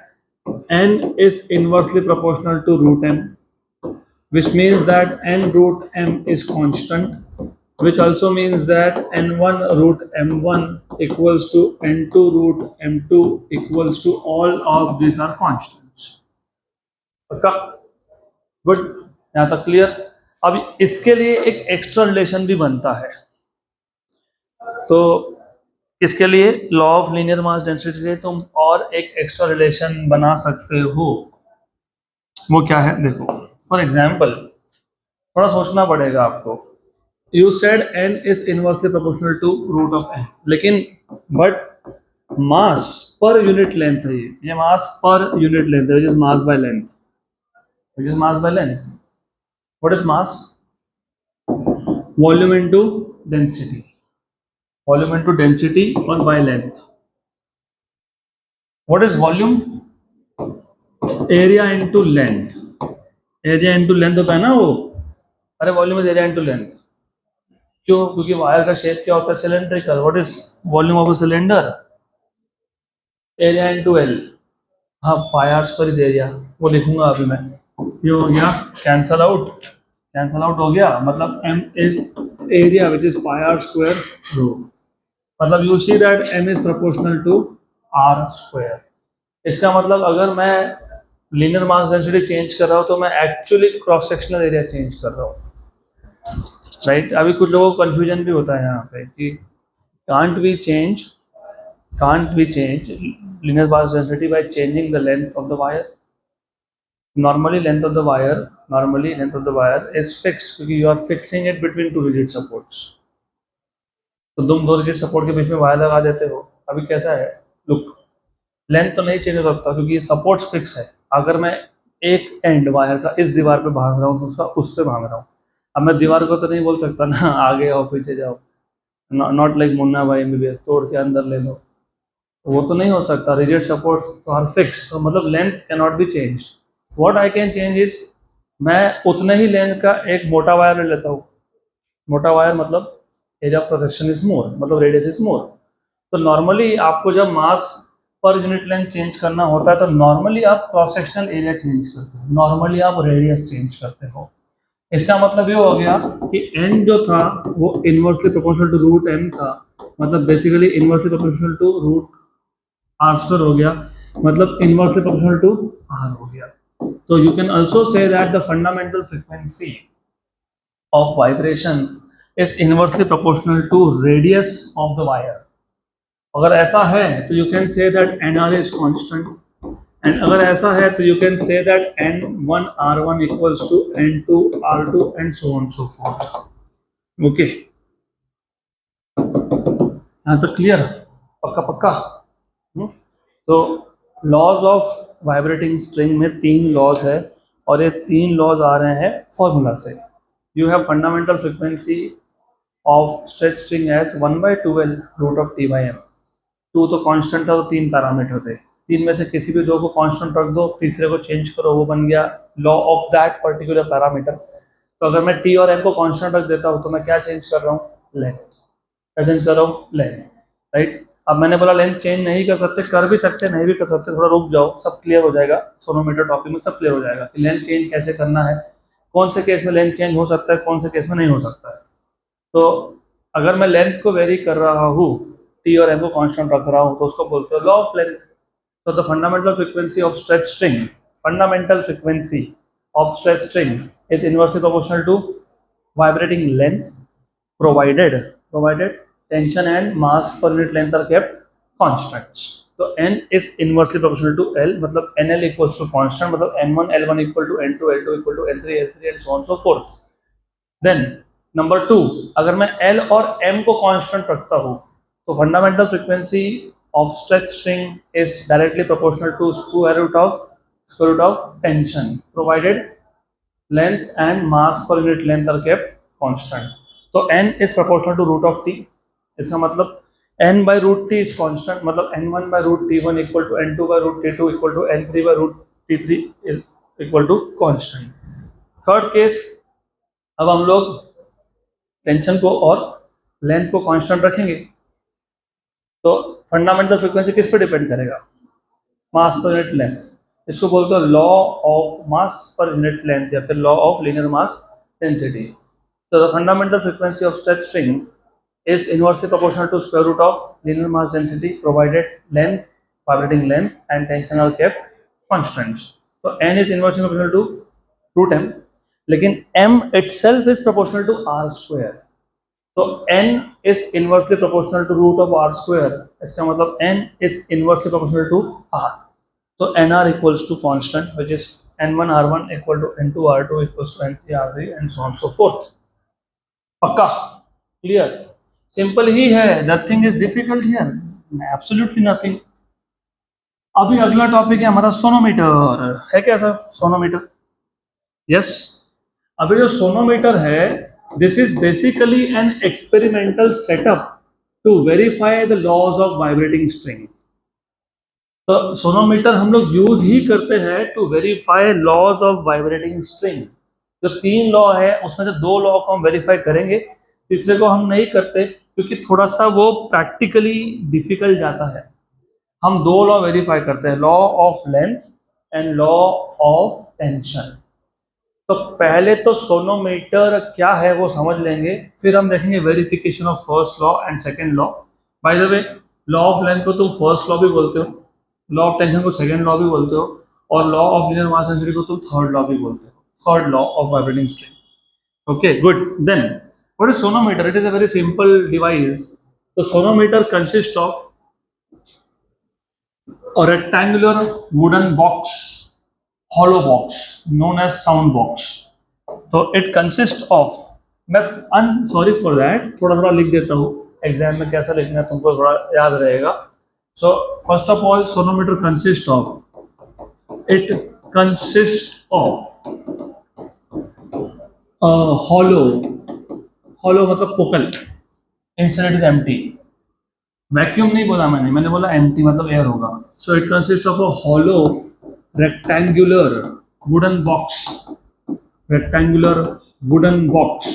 n is inversely proportional to root m, which means that n root m is constant, which also means that n1 root m1 equals to n2 root m2 equals to all of these are constants। पक्का? Good, यहाँ तक clear? अब इसके लिए एक extra relation भी बनता है। तो इसके लिए law of linear mass density से तुम और एक एक्स्ट्रा रिलेशन बना सकते हो। वो क्या है देखो, फॉर एग्जाम्पल थोड़ा सोचना पड़ेगा आपको। You said n is inversely proportional to root of n, लेकिन but mass per unit length है, ये मास पर यूनिट लेंथ है, which is mass by length, which is mass by length. What is mass? Volume into density, volume into density और by length. What is volume? Area into length, area into length होता है ना वो. अरे volume is area into length. क्यों? क्योंकि wire का shape क्या होता है? Cylindrical. What is volume of a cylinder? Area into L. हाँ, pi R square is area, वो लिखूंगा अभी मैं. ये हो गया कैंसल आउट, कैंसल आउट हो गया. मतलब m is area which is pi R square rho. मतलब you see that m is proportional to R square. इसका मतलब अगर मैं लीनियर मास डेंसिटी चेंज कर रहा हूँ तो मैं actually cross sectional area change कर रहा हूँ, राइट. अभी कुछ लोगों को कंफ्यूजन भी होता है यहाँ पे कि can't we change, can't we change linear mass density by changing the length of the wire. Normally length of the wire, normally length of the wire is fixed क्योंकि you are fixing it between two rigid supports. तो तुम दो rigid support के बीच में wire लगा देते हो. अभी कैसा है लुक, लेंथ तो नहीं चेंज हो सकता क्योंकि सपोर्ट्स फिक्स है. अगर मैं एक एंड वायर का इस दीवार पे भाग रहा हूँ, दूसरा उस पे भाग रहा हूँ, अब मैं दीवार को तो नहीं बोल सकता ना आगे आओ पीछे जाओ, नॉट लाइक मुन्ना भाई एमबीबीएस तोड़ के अंदर ले लो, तो वो तो नहीं हो सकता. रिजिड सपोर्ट्स तो आर फिक्स, तो मतलब length can not be change. What I can change is, मैं उतने ही लेंथ का एक मोटा वायर ले लेता हूँ. मोटा वायर मतलब area of cross section is more, मतलब रेडियस इज मोर. तो नॉर्मली आपको जब मास पर यूनिट लेंथ चेंज करना होता है तो नॉर्मली आप क्रॉस सेक्शनल एरिया चेंज करते हो, नॉर्मली आप रेडियस चेंज करते हो. इसका मतलब ये हो गया कि n जो था वो inversely proportional to root m था, मतलब basically inversely proportional to root R square हो गया, मतलब इनवर्सली प्रोपोर्शनल टू आर हो गया. तो you can also say that the fundamental frequency of vibration is inversely proportional to radius of the wire. अगर ऐसा है तो you can say that N R is constant, and अगर ऐसा है तो you can say that N one R one equals to N two R two and so on so forth. Okay, यहाँ तक क्लियर? पक्का पक्का. तो लॉज ऑफ वाइब्रेटिंग स्ट्रिंग में तीन लॉज है और ये तीन लॉज आ रहे हैं फॉर्मूला से. You have fundamental frequency of stretch string as 1/2L root of T by M. Two तो कांस्टेंट था, तो तीन पैरामीटर थे, तीन में से किसी भी दो को कांस्टेंट रख दो, तीसरे को चेंज करो, वो बन गया law of that particular parameter. तो अगर मैं टी और एम को कांस्टेंट रख देता हूँ तो मैं क्या चेंज कर रहा हूँ? लेंथ. क्या चेंज कर रहा हूँ? Length, right. अब मैंने बोला लेंथ चेंज नहीं कर सकते, कर भी सकते, नहीं भी कर सकते, थोड़ा रुक जाओ, सब क्लियर हो जाएगा. सोनोमीटर टॉपिक में सब क्लियर हो जाएगा कि लेंथ चेंज कैसे करना है, कौन से केस में लेंथ चेंज हो सकता है, कौन से केस में नहीं हो सकता है. तो अगर मैं लेंथ को वेरी कर रहा हूँ, टी और एम को कांस्टेंट रख रहा हूँ, तो उसको बोलते हैं लॉ ऑफ लेंथ. तो the fundamental frequency of stretch string, fundamental frequency of stretch string is inversely proportional to vibrating length provided tension and mass per unit length are kept constants. तो n is inversely proportional to L, मतलब NL equals to constant, मतलब N1 L1 equal to N2 L2 equal to N3 L3 and so on so forth. Then number 2, अगर मैं L और M को constant रखता हूँ तो fundamental frequency of stretch string is directly proportional to square root of tension provided length and mass per unit length are kept constant. तो n is proportional to root of t. इसका मतलब n by root t is constant, मतलब n1 by root t1 equal to n2 by root t2 equal to n3 by root t3 is equal to constant. Third case, अब हम लोग tension को और length को constant रखेंगे तो fundamental frequency किस पे डिपेंड करेगा? मास पर यूनिट लेंथ. इसको बोलते हैं law of mass per unit length या फिर law of linear mass density. So the fundamental frequency of stretch string is inversely proportional to square root of linear mass density provided length, vibrating length and tension are kept constants. So n is inversely proportional to root m, लेकिन m itself is proportional to r square. तो n is inversely proportional to root of r square. इसका मतलब n is inversely proportional to r. तो nr equals to constant which is n1 r1 equal to n2 r2 equals to n3 r3 and so on so forth. पक्का? Clear? Simple ही है, nothing is difficult here, absolutely nothing. अभी अगला topic है हमारा sonometer. है क्या sir sonometer? Yes. अभी जो सोनोमीटर है, this is basically an experimental setup to verify the laws of vibrating string. तो सोनोमीटर हम लोग यूज ही करते हैं to verify laws of vibrating string. जो 3 लॉ है उसमें से 2 लॉ को हम वेरीफाई करेंगे, तीसरे को हम नहीं करते क्योंकि थोड़ा सा वो प्रैक्टिकली डिफिकल्ट जाता है। हम 2 लॉ वेरीफाई करते हैं, law of length and law of tension. तो पहले तो सोनोमीटर क्या है वो समझ लेंगे, फिर हम देखेंगे verification of first law and second law. By the way, law of length को तुम फर्स्ट लॉ भी बोलते हो, लॉ ऑफ टेंशन को सेकंड लॉ भी बोलते हो, और law of linear mass density को तुम थर्ड लॉ भी बोलते हो, third law of vibrating string. Okay good. Then what is sonometer? It is a very simple device. तो sonometer consist of a rectangular wooden box, hollow box known as sound box. तो it consists of, मैं sorry for that, थोड़ा थोड़ा लिख देता हूँ, exam में कैसा लिखना है तुमको थोड़ा याद रहेगा। So first of all, sonometer consist of, it consist of hollow, hollow मतलब पोकल, inside it is empty। Vacuum नहीं बोला मैंने बोला एम्प्टी मतलब एयर होगा। So it consist of a hollow rectangular wooden box, rectangular wooden box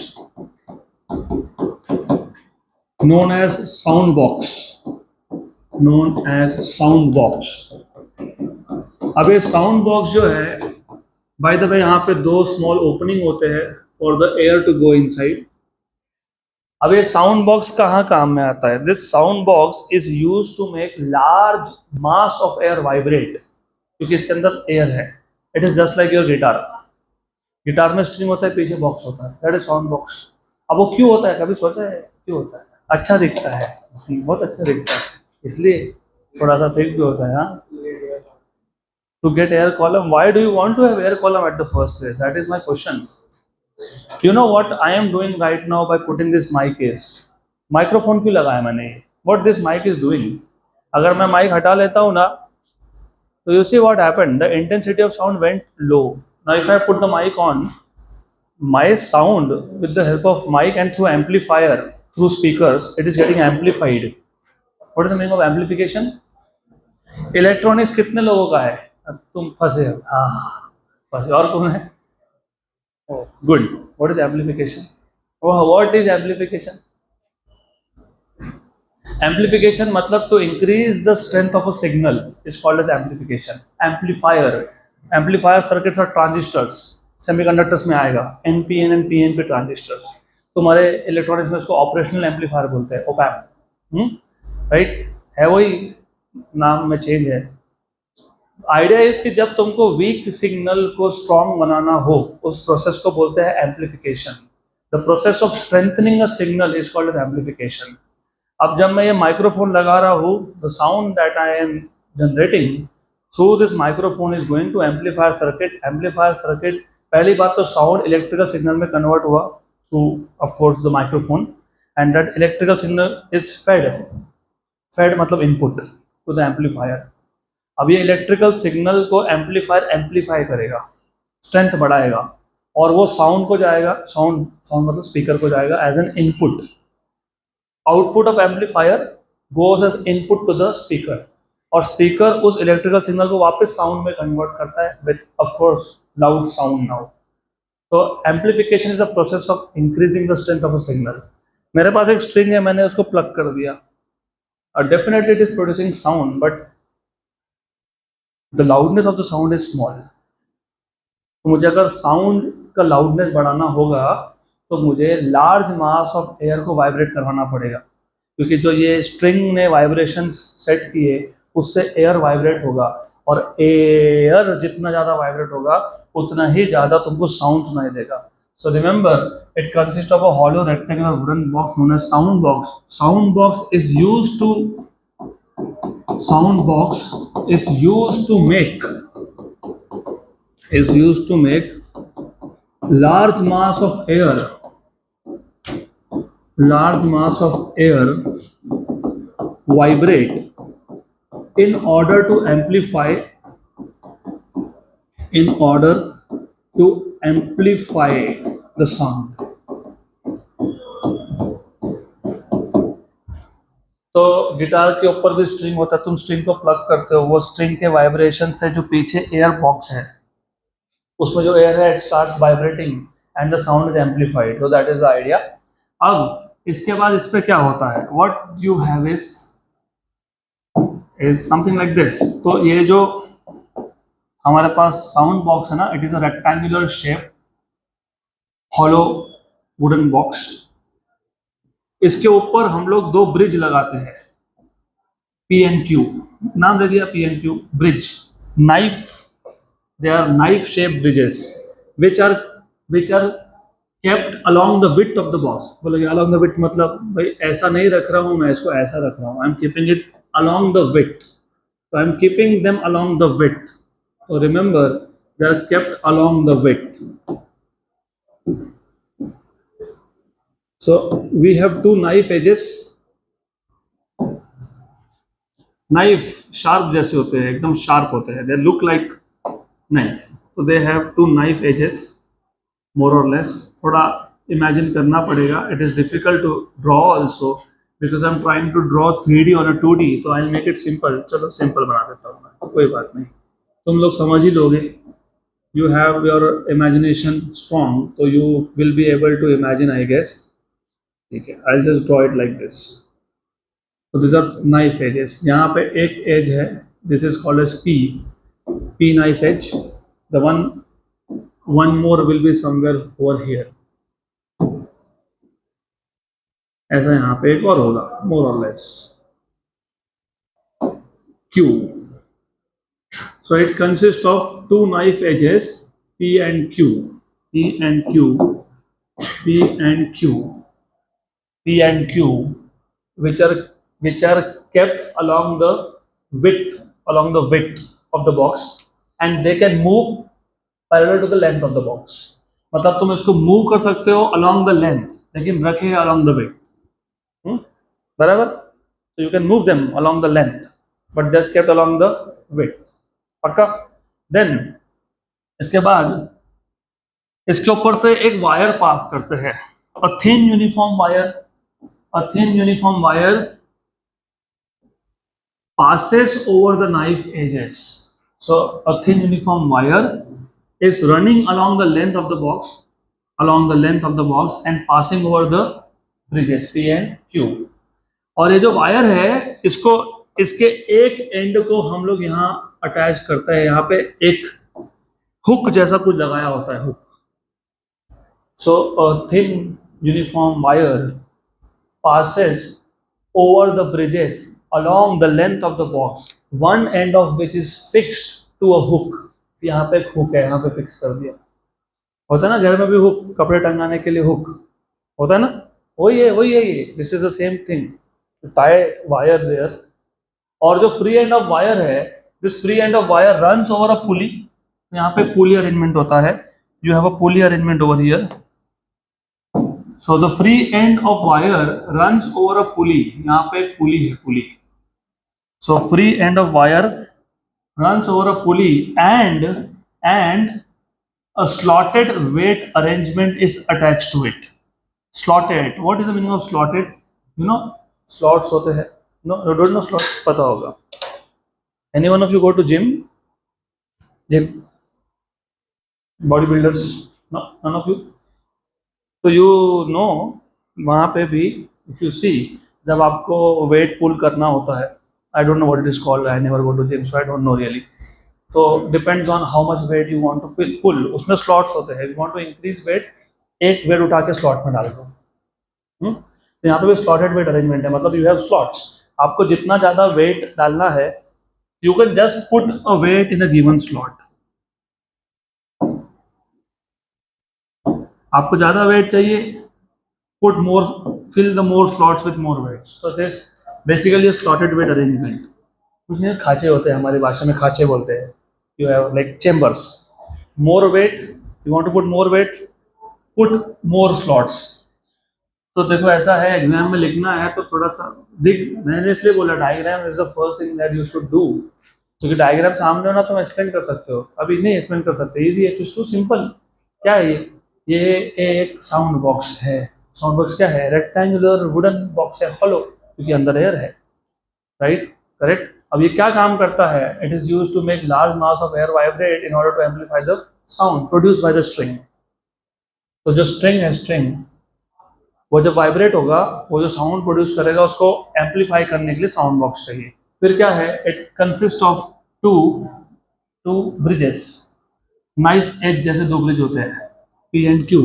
known as sound box, known as sound box। अब ये sound box जो है, बाय द वे यहाँ पे 2 स्मॉल ओपनिंग होते हैं for the air to go inside. अब ये साउंड बॉक्स कहाँ काम में आता है? This sound box is use to make large mass of air vibrate, क्योंकि इसके अंदर एयर है। It is just like your guitar. Guitar में स्ट्रिंग होता है, पीछे बॉक्स होता है, दैट इज साउंड बॉक्स। अब वो क्यों होता है, कभी सोचा है क्यों होता है? अच्छा दिखता है, बहुत अच्छा दिखता है, इसलिए थोड़ा सा थिक भी होता है। हाँ, to get air column. Why do you want to have air column at the first place? That is my question. You know what I am doing right now by putting this mic is, microphone क्यों लगाया मैंने? What this mic is doing, अगर मैं mic हटा लेता हूँ ना, तो you see what happened, the intensity of sound went low. Now if I put the mic on, my sound with the help of mic and through amplifier, through speakers, it is getting amplified. What is the meaning of amplification? Electronics कितने लोगों का है? तुम फंसे हो। हाँ फंसे, और कौन है? Oh, good. What is amplification? Oh, what is amplification? Amplification मतलब to increase the strength of a signal is called as amplification. Amplifier. Amplifier circuits are transistors. Semiconductors में आएगा NPN and PNP transistors. तुम्हारे electronics में इसको operational amplifier बोलते हैं, op-amp, right? है वही, नाम में चेंज है। आइडिया इज कि जब तुमको वीक सिग्नल को स्ट्रॉन्ग बनाना हो, उस प्रोसेस को बोलते हैं amplification. The process of strengthening a signal is called as amplification. अब जब मैं ये माइक्रोफोन लगा रहा हूँ, the sound that I am generating through this microphone is going to amplifier circuit. Amplifier circuit, पहली बात तो साउंड इलेक्ट्रिकल सिग्नल में कन्वर्ट हुआ through of course the microphone, and that electrical signal is fade मतलब input to the amplifier. अब ये electrical signal को amplifier amplify करेगा, स्ट्रेंथ बढ़ाएगा, और वो साउंड को जाएगा, साउंड मतलब स्पीकर को जाएगा as an input. Output of amplifier goes as input to the speaker, और स्पीकर उस इलेक्ट्रिकल सिग्नल को वापस साउंड में कन्वर्ट करता है with of course loud sound now. तो amplification is the process of increasing the strength of a signal. मेरे पास एक स्ट्रिंग है, मैंने उसको प्लग कर दिया, definitely it is producing sound, but the loudness of the sound is small। तो मुझे अगर साउंड का लाउडनेस बढ़ाना होगा तो मुझे लार्ज मास ऑफ एयर को वाइब्रेट करवाना पड़ेगा, क्योंकि जो ये स्ट्रिंग ने वाइब्रेशंस सेट किए उससे एयर वाइब्रेट होगा, और एयर जितना ज़्यादा वाइब्रेट होगा उतना ही ज़्यादा तुमको साउंड सुनाई देगा। So remember, it consist of a hollow rectangular wooden box known as sound box. Sound box is used to sound box is used to make large mass of air large mass of air vibrate in order to amplify the sound. तो guitar के ऊपर भी string होता है, तुम string को plug करते हो, वो स्ट्रिंग के वाइब्रेशन से जो पीछे एयर बॉक्स है उसमें जो एयर है it starts vibrating and the sound is amplified. So that is the idea. अब इसके बाद इस पे क्या होता है, what you have is something like this. तो ये जो हमारे पास साउंड बॉक्स है ना, it is a rectangular shape hollow wooden box. इसके ऊपर हम लोग दो ब्रिज लगाते हैं, पी एंड क्यू. नाम दे दिया P and Q, bridge, knife. They are knife shape bridges which are kept along the width of the box. बोलोगे अलॉन्ग द विड्थ मतलब भाई ऐसा नहीं रख रहा हूं मैं, इसको ऐसा रख रहा हूं. I am keeping it along the width. So I am keeping them along the width. So remember, they are kept along the width. So we have two knife edges. Knife sharp जैसे होते हैं, एकदम sharp होते हैं. They look like knife. So they have two knife edges, more or less. थोड़ा imagine करना पड़ेगा. It is difficult to draw also because I am trying to draw 3D on a 2D. तो I'll make it simple. चलो simple बना देता हूँ मैं, कोई बात नहीं, तुम लोग समझ ही लोगे. You have your imagination strong, so you will be able to imagine, I guess. ठीक है, I'll just draw it like this. So these are knife edges. यहाँ पे एक edge है, this is called as P knife edge. The one more will be somewhere over here. ऐसा यहाँ पे एक और होगा, more or less. Q. So it consists of two knife edges, P and Q, P and Q, P and Q, P and Q, which are kept along the width of the box, and they can move parallel to the length of the box. मतलब तुम इसको move कर सकते हो along the length, लेकिन रखे along the width. बराबर? So you can move them along the length, but they are kept along the width. पक्का? देन इसके बाद इसके ऊपर से एक वायर पास करते हैं, a thin uniform wire passes over the knife edges. So a thin uniform wire is running along the length of the box and passing over the bridges P and Q. और ये जो wire है इसको, इसके एक and को हम लोग यहाँ अटैच करते हैं. यहाँ पे एक हुक जैसा कुछ लगाया होता है, hook. So a thin uniform wire passes over the bridges along the length of the box, one end of which is fixed to a hook. यहाँ पे एक हुक है, यहाँ पे फिक्स कर दिया. होता है ना घर में भी हुक, कपड़े टंगाने के लिए हुक होता है ना, वही है ये. This is the same thing, tie wire there. और जो फ्री एंड ऑफ वायर है, this free end of wire runs over a pulley. यहाँ पे पुली अरेंजमेंट होता है. You have a pulley arrangement over here. So the free end of wire runs over a pulley. यहाँ पे एक पुली है, पुली. So free end of wire runs over a pulley and a slotted weight arrangement is attached to it. Slotted. What is the meaning of slotted? You know, slots होते हैं. No, you don't know slots? पता होगा. Any one of you go to gym? Bodybuilders? No, none of you. तो you know वहाँ पे भी if you सी, जब आपको वेट पुल करना होता है, I don't know what it is called, I never go to gym so I don't know really. तो depends on how much weight you want to pull. उसमें स्लॉट्स होते हैं. You want to increase weight, एक weight उठा के slot में डाल दो. तो यहाँ पे भी स्लॉटेड वेट अरेंजमेंट है, मतलब यू हैव स्लॉट्स. आपको जितना ज़्यादा वेट डालना है, you can just put a weight in a given slot. आपको ज़्यादा वेट चाहिए, put more, fill the more slots with more weights. तो this basically slotted weight arrangement. कुछ नहीं, खांचे होते हैं, हमारी भाषा में खांचे बोलते हैं. You have like chambers. more weight, you want to put more weight, put more slots. So this basically a slotted weight arrangement. What is slotted weight arrangement? This is basically a slotted weight arrangement. What is slotted weight arrangement? This is basically a slotted weight arrangement. What is slotted weight arrangement? This is basically a slotted weight arrangement. Put more slots. तो देखो ऐसा है, exam में लिखना है तो थोड़ा सा दिख, मैंने इसलिए बोला diagram is the first thing that you should do, क्योंकि डायग्राम सामने हो ना तो एक्सप्लेन कर सकते हो, अभी नहीं एक्सप्लेन कर सकते, इजी है, इट्स टू सिंपल। क्या है ये एक साउंड बॉक्स है। साउंड बॉक्स क्या है? रेक्टेंगुलर वुडन बॉक्स है, हॉलो, क्योंकि अंदर एयर है, राइट, करेक्ट। अब ये क्या काम करता है? It is use to make large mass of air vibrate in order to amplify the sound produce by the string. तो जो स्ट्रिंग है, स्ट्रिंग, वो जब वाइब्रेट होगा, वो जो साउंड प्रोड्यूस करेगा उसको एम्पलीफाई करने के लिए साउंड बॉक्स चाहिए। फिर क्या है? It consist of two two bridges, knife edge जैसे दो ब्रिज होते हैं, P and Q,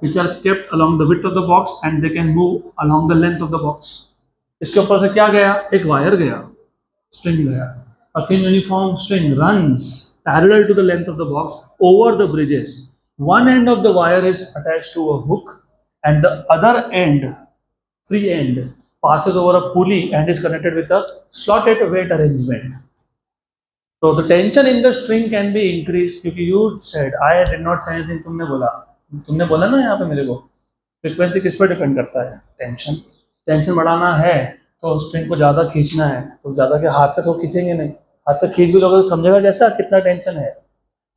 which are kept along the width of the box and they can move along the length of the box. इसके ऊपर से क्या गया? एक वायर गया, स्ट्रिंग गया। A thin uniform string runs parallel to the length of the box over the bridges. One end of the wire is attached to a hook and the other end, free end, passes over a pulley and is connected with a slotted weight arrangement. So the tension in the string can be increased, क्योंकि you said, I did not say anything, तुमने बोला ना यहाँ पे मेरे को, frequency किस पर डिपेंड करता है? टेंशन। टेंशन बढ़ाना है तो स्ट्रिंग को ज़्यादा खींचना है, तो ज़्यादा के हाथ से तो खींचेंगे नहीं, हाथ से खींच भी लोगे तो समझेगा जैसा कितना टेंशन है।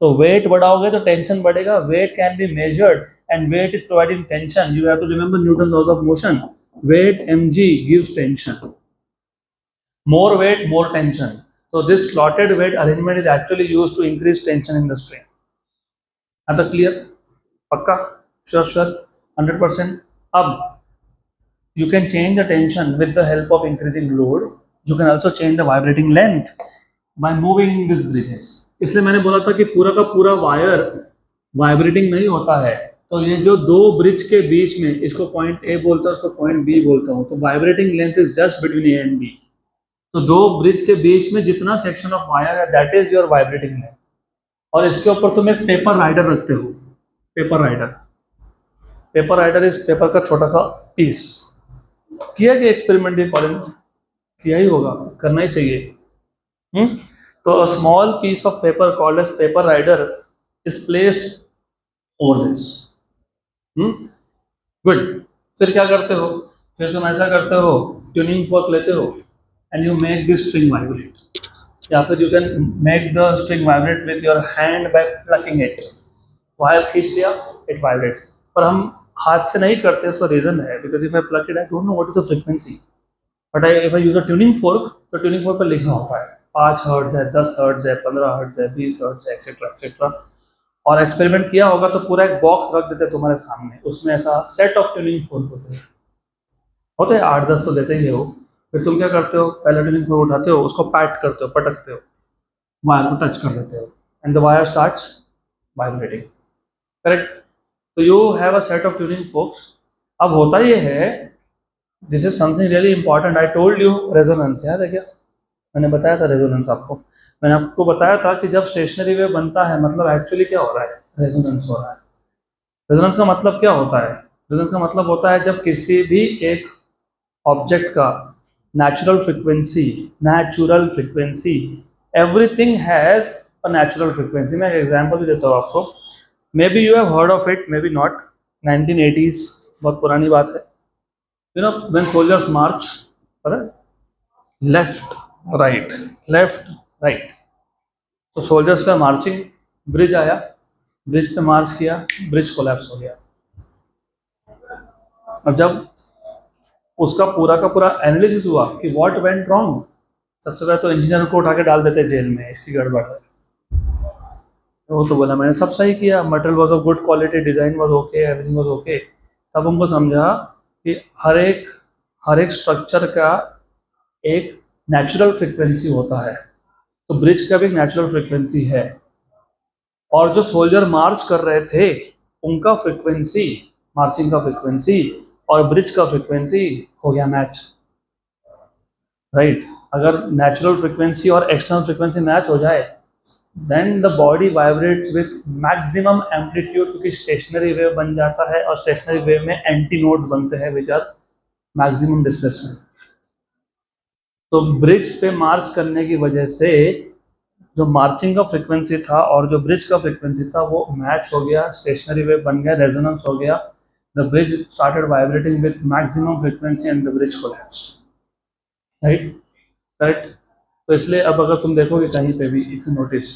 तो वेट बढ़ाओगे तो टेंशन बढ़ेगा, weight can be measured and weight is providing tension, you have to remember Newton laws of motion, weight mg gives tension, more weight more tension, so this slotted weight arrangement is actually used to increase tension in the string. Are the clear? Pakka? Sure, 100%. अब you can change the tension with the help of increasing load. You can also change the vibrating length by moving these bridges. इसलिए मैंने बोला था कि पूरा का पूरा wire vibrating नहीं होता है, तो ये जो दो ब्रिज के बीच में, इसको पॉइंट ए बोलता हूँ, इसको पॉइंट बी बोलता हूँ, तो vibrating length is just between A and B. तो दो ब्रिज के बीच में जितना सेक्शन ऑफ वायर है, that is your vibrating length. और इसके ऊपर तुम एक पेपर राइडर रखते हो, पेपर राइडर, पेपर राइडर इस पेपर का छोटा सा पीस। किया कि एक्सपेरिमेंट ये कॉलेज में किया ही होगा, करना ही चाहिए। तो small piece of paper called as paper rider is placed over this. Good. फिर क्या करते हो? फिर तुम ऐसा करते हो, ट्यूनिंग फोर्क लेते हो and you make this string vibrate, या फिर you can make the string vibrate with your hand by plucking it. Wire खींच लिया, इट वाइब्रेट्स। पर हम हाथ से नहीं करते, इसका रीजन है because if I plug it I don't know what is the frequency, but if I use a tuning fork, तो ट्यूनिंग फोर्क पर लिखा होता है 5 हर्ट्ज है, 10 हर्ट्ज है, 15 हर्ट्ज है, 20 हर्ट्ज है, एक्सेट्रा एक्सेट्रा। और एक्सपेरिमेंट किया होगा तो पूरा एक बॉक्स रख देते तुम्हारे सामने, उसमें ऐसा सेट ऑफ ट्यूनिंग फोर्क होते हैं 8-10 तो देते ही हो। फिर तुम क्या करते हो? पहले ट्यूनिंग फोर्क उठाते हो, उसको पैट करते हो, पटकते हो, वायर को टच कर देते हो and the wire starts vibrating, correct. तो you have a set of tuning forks. अब होता ये है, this is something really important, I told you resonance, याद है क्या? मैंने बताया था रेजोनेंस आपको, मैंने आपको बताया था कि जब स्टेशनरी वेव बनता है, मतलब एक्चुअली क्या हो रहा है? रेजोनेंस हो रहा है। रेजोनेंस का मतलब क्या होता है? रेजोनेंस का मतलब होता है जब किसी भी एक ऑब्जेक्ट का natural frequency, everything has a natural frequency. मैं एक एग्जांपल भी देता हूँ आपको, may be you have heard of it, may be not. 1980s, बहुत पुरानी बात है। यू नो व्हेन सोल्जर्स मार्च, पता है, लेफ्ट राइट, लेफ्ट राइट, तो सोल्जर्स का मार्चिंग, ब्रिज आया, ब्रिज पे मार्च किया, ब्रिज कोलैप्स हो गया। अब जब उसका पूरा का पूरा एनालिसिस हुआ कि व्हाट वेंट रॉन्ग, सबसे पहले तो इंजीनियर को उठा के डाल देते जेल में, इसकी गड़बड़ है। वो तो बोला मैंने सब सही किया, material was of good quality, design was okay, everything was okay. तब उनको समझा कि हर एक स्ट्रक्चर का एक नेचुरल फ्रिक्वेंसी होता है, तो ब्रिज का भी एक नेचुरल फ्रिक्वेंसी है, और जो सोल्जर मार्च कर रहे थे उनका फ्रिक्वेंसी, मार्चिंग का फ्रिक्वेंसी और ब्रिज का फ्रिक्वेंसी हो गया मैच, राइट। अगर नेचुरल फ्रिक्वेंसी और एक्सटर्नल फ्रिक्वेंसी मैच हो जाए, then the body vibrates with maximum amplitude, क्योंकि स्टेशनरी वेव बन जाता है, और स्टेशनरी वेव में एंटी नोड्स बनते हैं विच आर मैक्सिमम डिस्प्लेसमेंट। तो ब्रिज पे मार्च करने की वजह से जो मार्चिंग का फ्रिक्वेंसी था और जो ब्रिज का फ्रिक्वेंसी था वो मैच हो गया, स्टेशनरी वेव बन गया, रेजोनेंस हो गया, the bridge started vibrating with maximum frequency and the bridge collapsed. Right? Correct? तो इसलिए अब अगर तुम देखोगे कहीं पे भी, if you notice,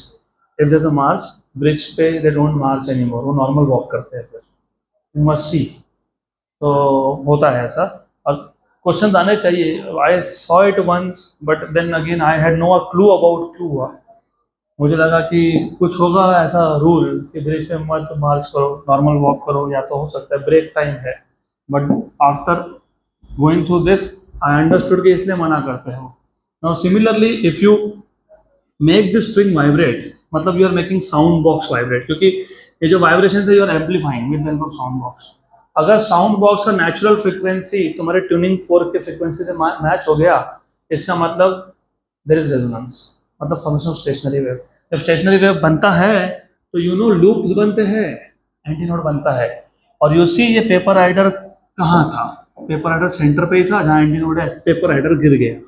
if there is a march, bridge पे दे डोंट मार्च एनीमोर, वो नॉर्मल वॉक करते हैं फिर, यू मस्ट सी। तो होता है ऐसा। और क्वेश्चन आने चाहिए, I saw it once but then again I had no clue about क्यों हुआ। मुझे लगा कि कुछ होगा ऐसा रूल कि ब्रिज पे मत मार्च करो, नॉर्मल वॉक करो, या तो हो सकता है ब्रेक टाइम है। But after going through this I understood कि इसलिए मना करते हो। Now similarly if you make the string vibrate, मतलब you are making sound box vibrate, क्योंकि ये जो वाइब्रेशन है you are amplifying with the help of sound box. अगर साउंड बॉक्स का नेचुरल फ्रिक्वेंसी तुम्हारे ट्यूनिंग फोर्क के फ्रिक्वेंसी से मैच हो गया, इसका मतलब देयर इज रेजोनेंस, मतलब फॉर्मेशन ऑफ स्टेशनरी वेव। जब स्टेशनरी वेव बनता है तो यू नो लूप्स बनते हैं, एंटी नोड बनता है। और यू सी ये पेपर राइडर कहाँ था, पेपर राइडर सेंटर पे ही था जहाँ एंटी नोड है, पेपर राइडर गिर गया।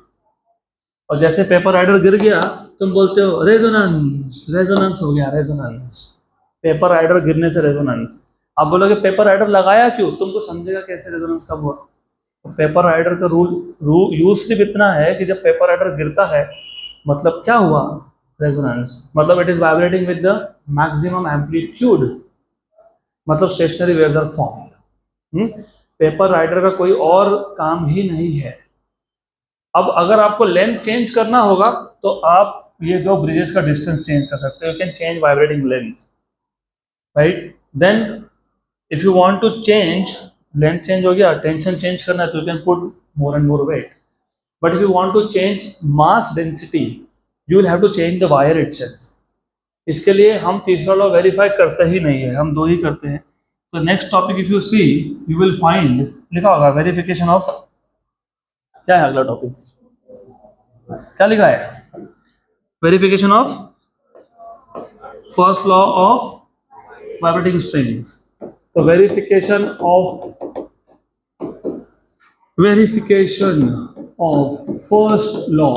और जैसे पेपर राइडर गिर गया तुम बोलते हो रेजोनेंस, रेजोनेंस हो गया, रेजोनेंस, पेपर राइडर गिरने से रेजोनेंस। आप बोलोगे पेपर राइडर लगाया क्यों, तुमको समझेगा कैसे रेजोनेंस कब हुआ। तो पेपर राइडर का रूल यूज सिर्फ इतना है कि जब पेपर राइडर गिरता है मतलब क्या हुआ, रेजोनेंस, मतलब it is vibrating with the maximum amplitude, मतलब stationary waves are formed. Paper rider का कोई और काम ही नहीं है। अब अगर आपको लेंथ चेंज करना होगा तो आप ये दो ब्रिजेस का डिस्टेंस चेंज कर सकते हो, you can change vibrating length, right. Then if you want to change, length change हो गया, टेंशन चेंज करना है तो you can put more and more weight. But if you want to change mass density you will have to change the wire itself. इसके लिए हम तीसरा law verify करते ही नहीं है, हम दो ही करते हैं। तो next topic if you see you will find लिखा होगा वेरिफिकेशन ऑफ, क्या है अगला टॉपिक, क्या लिखा है, verification of first law of vibrating strings. तो verification of first law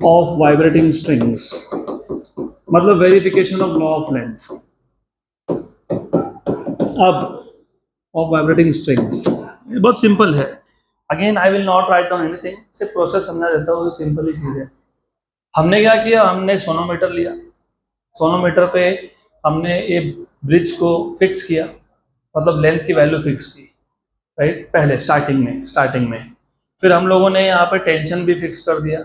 of vibrating strings मतलब verification of law of length. अब ऑफ वाइब्रेटिंग स्ट्रिंग्स बहुत सिंपल है। Again I will not write down anything, सिर्फ process समझा देता हूँ, simple ही चीज़ है। हमने क्या किया, हमने एक सोनोमीटर लिया, सोनोमीटर पे हमने ये ब्रिज को फिक्स किया, मतलब लेंथ की वैल्यू फिक्स की, राइट, पहले स्टार्टिंग में। फिर हम लोगों ने यहाँ पे टेंशन भी फिक्स कर दिया,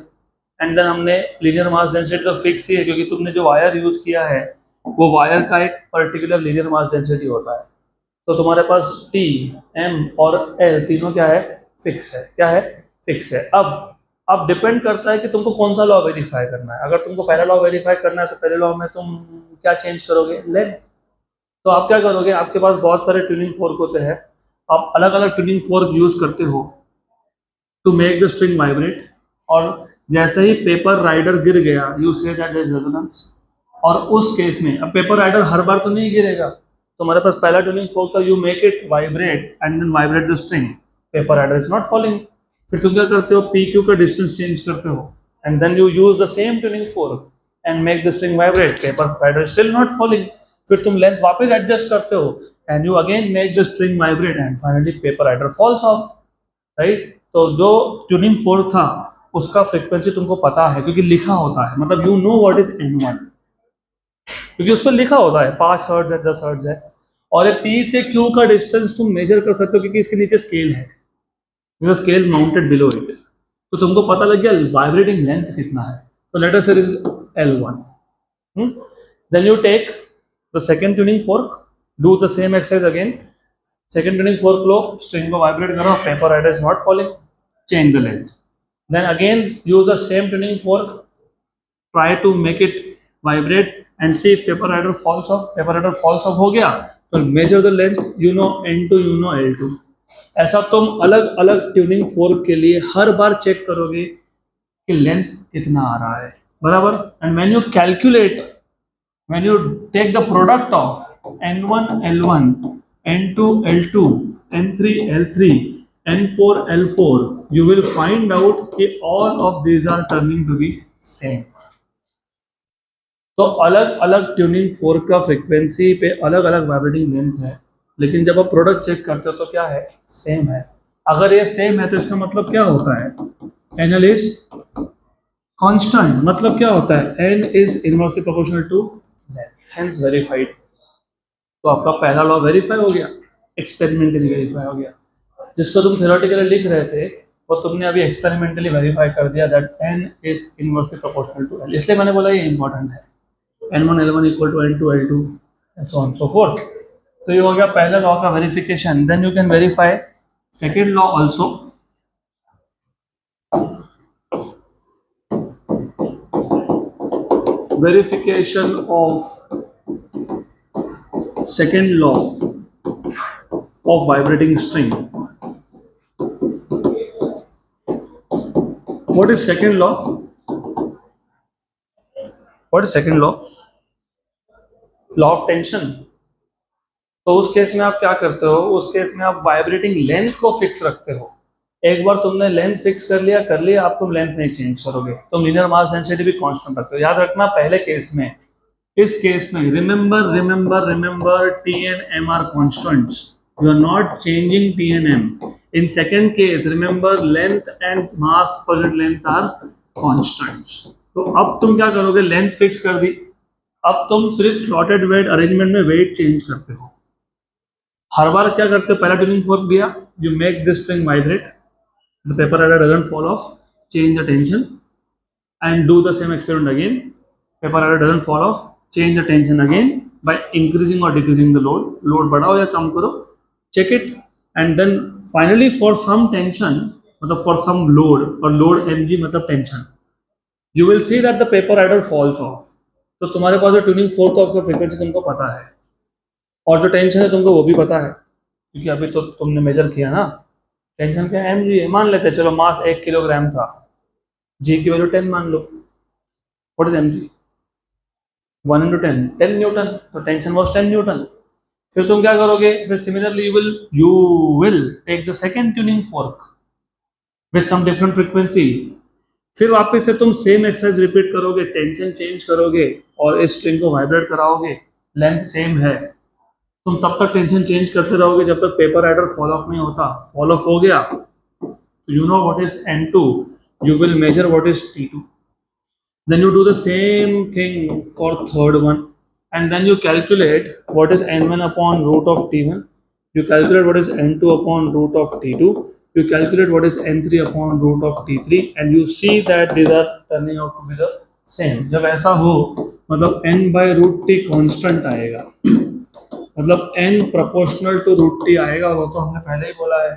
एंड देन हमने लीनियर मास डेंसिटी तो फिक्स ही है, क्योंकि तुमने जो वायर यूज़ किया है वो वायर का एक पर्टिकुलर लीनियर मास डेंसिटी होता है। तो तुम्हारे पास टी, एम और एल तीनों क्या है, फिक्स है। क्या है, फिक्स है। अब डिपेंड करता है कि तुमको कौन सा लॉ वेरीफाई करना है। अगर तुमको पहला लॉ वेरीफाई करना है तो पहले लॉ में तुम क्या चेंज करोगे, लेंथ। तो आप क्या करोगे, आपके पास बहुत सारे ट्यूनिंग फोर्क होते हैं, आप अलग अलग ट्यूनिंग फोर्क यूज करते हो to make the string vibrate. और जैसे ही पेपर राइडर गिर गया you say that there is resonance. और उस केस में अब पेपर राइडर हर बार तो नहीं गिरेगा, तुम्हारे पास पहला ट्यूनिंग फोर्क था, you make it vibrate and then vibrate the string, paper rider is not falling. फिर तुम क्या करते हो, पी क्यू का डिस्टेंस चेंज करते हो and then you use the same tuning fork and make the string vibrate, paper rider still not falling. फिर तुम लेंथ वापस एडजस्ट करते हो and you again make the string vibrate and finally paper rider falls of, right. तो जो tuning fork था उसका frequency तुमको पता है क्योंकि लिखा होता है, मतलब you know what is N1, क्योंकि उस पर लिखा होता है 5 हर्ट्ज है, 10 हर्ट्ज है। और ये पी से क्यू का डिस्टेंस तुम मेजर कर सकते हो क्योंकि इसके नीचे स्केल है, स्केल माउंटेड बिलो इट। तो तुमको पता लग गया वाइब्रेटिंग लेंथ कितना है। तो let us say is L1। Then you take the second tuning fork, do the same exercise again. Second tuning fork लो, स्ट्रिंग को वाइब्रेट करो, paper rider is not falling, change the length. Then again use the same tuning fork, try to make it vibrate and see if paper rider falls off. Paper rider falls off हो गया तो measure the length, you know N2, you know L2। ऐसा तुम अलग अलग tuning fork के लिए हर बार check करोगे कि लेंथ कितना आ रहा है, बराबर। And when you calculate, when you take the product of N1 L1, N2 L2, N3 L3, N4 L4, you will find out कि all of these are turning to be same। तो अलग अलग tuning fork का frequency पे अलग अलग vibrating length है, लेकिन जब आप प्रोडक्ट चेक करते हो तो क्या है, सेम है। अगर ये सेम है तो इसका मतलब क्या होता है, एनएल इज कांस्टेंट। मतलब क्या होता है, N is inversely proportional to length, hence verified. तो आपका पहला लॉ वेरीफाई हो गया, एक्सपेरिमेंटली वेरीफाई हो गया। जिसको तुम थ्योरेटिकली लिख रहे थे वो तुमने अभी एक्सपेरिमेंटली वेरीफाई कर दिया, that N is inversely proportional to L. इसलिए मैंने बोला ये इंपॉर्टेंट है, N1 L1 equal to N2 L2 and so on so forth. तो ये हो गया पहला लॉ का verification. Then you can verify second law also. Verification of second law of vibrating string. What is second law? What is second law? Law of tension. तो उस case में आप क्या करते हो, उस केस में आप वाइब्रेटिंग लेंथ को फिक्स रखते हो। एक बार तुमने लेंथ फिक्स कर लिया, अब तुम लेंथ नहीं चेंज करोगे, तुम लीनियर मास डेंसिटी भी कांस्टेंट रखते हो। याद रखना पहले केस में, इस केस में remember T and M are constants. You are not changing T and M. In second case, remember length and mass per unit length are constants. तो अब तुम क्या करोगे, लेंथ फिक्स कर दी, अब तुम सिर्फ स्लॉटेड वेट अरेंजमेंट में वेट चेंज करते हो। हर बार क्या करते हो, पहला ट्यूनिंग फोर्क दिया, you make this string vibrate, the paper header doesn't fall of, change the tension and do the same experiment again. Paper header doesn't fall off, change the tension again by increasing or decreasing the load. Load बढ़ाओ या कम करो, check it, and then finally for some tension, मतलब for some load, और load mg मतलब tension, you will see that the paper header falls off. तो तुम्हारे पास जो tuning fourth of का फ्रीक्वेंसी तुमको पता है, और जो टेंशन है तुमको वो भी पता है, क्योंकि अभी तो तुमने मेजर किया ना। टेंशन क्या है, mg है, मान लेते हैं, चलो मास 1 किलोग्राम था, जी की वैल्यू 10 मान लो। What is mg, 1 into 10, 10 newton, तो टेंशन वाज 10 न्यूटन। फिर तुम क्या करोगे, फिर similarly you will take the second tuning fork with some different frequency, फिर वापस से तुम सेम एक्सरसाइज रिपीट करोगे, टेंशन चेंज करोगे और इस स्ट्रिंग को वाइब्रेट कराओगे, लेंथ सेम है, तुम तब तक टेंशन चेंज करते रहोगे जब तक पेपर हेडर फॉल ऑफ नहीं होता। फॉल ऑफ हो गया तो you know what is N2, you will measure what is T2, then you do the same thing for third one, and then you calculate what is N1 upon root of T1, you calculate what is N2 upon root of T2, you calculate what is N3 upon root of T3, and you see that these are turning out to be the same. जब ऐसा हो मतलब N by root T constant आएगा, मतलब N proportional to root T आएगा, वो तो हमने पहले ही बोला है।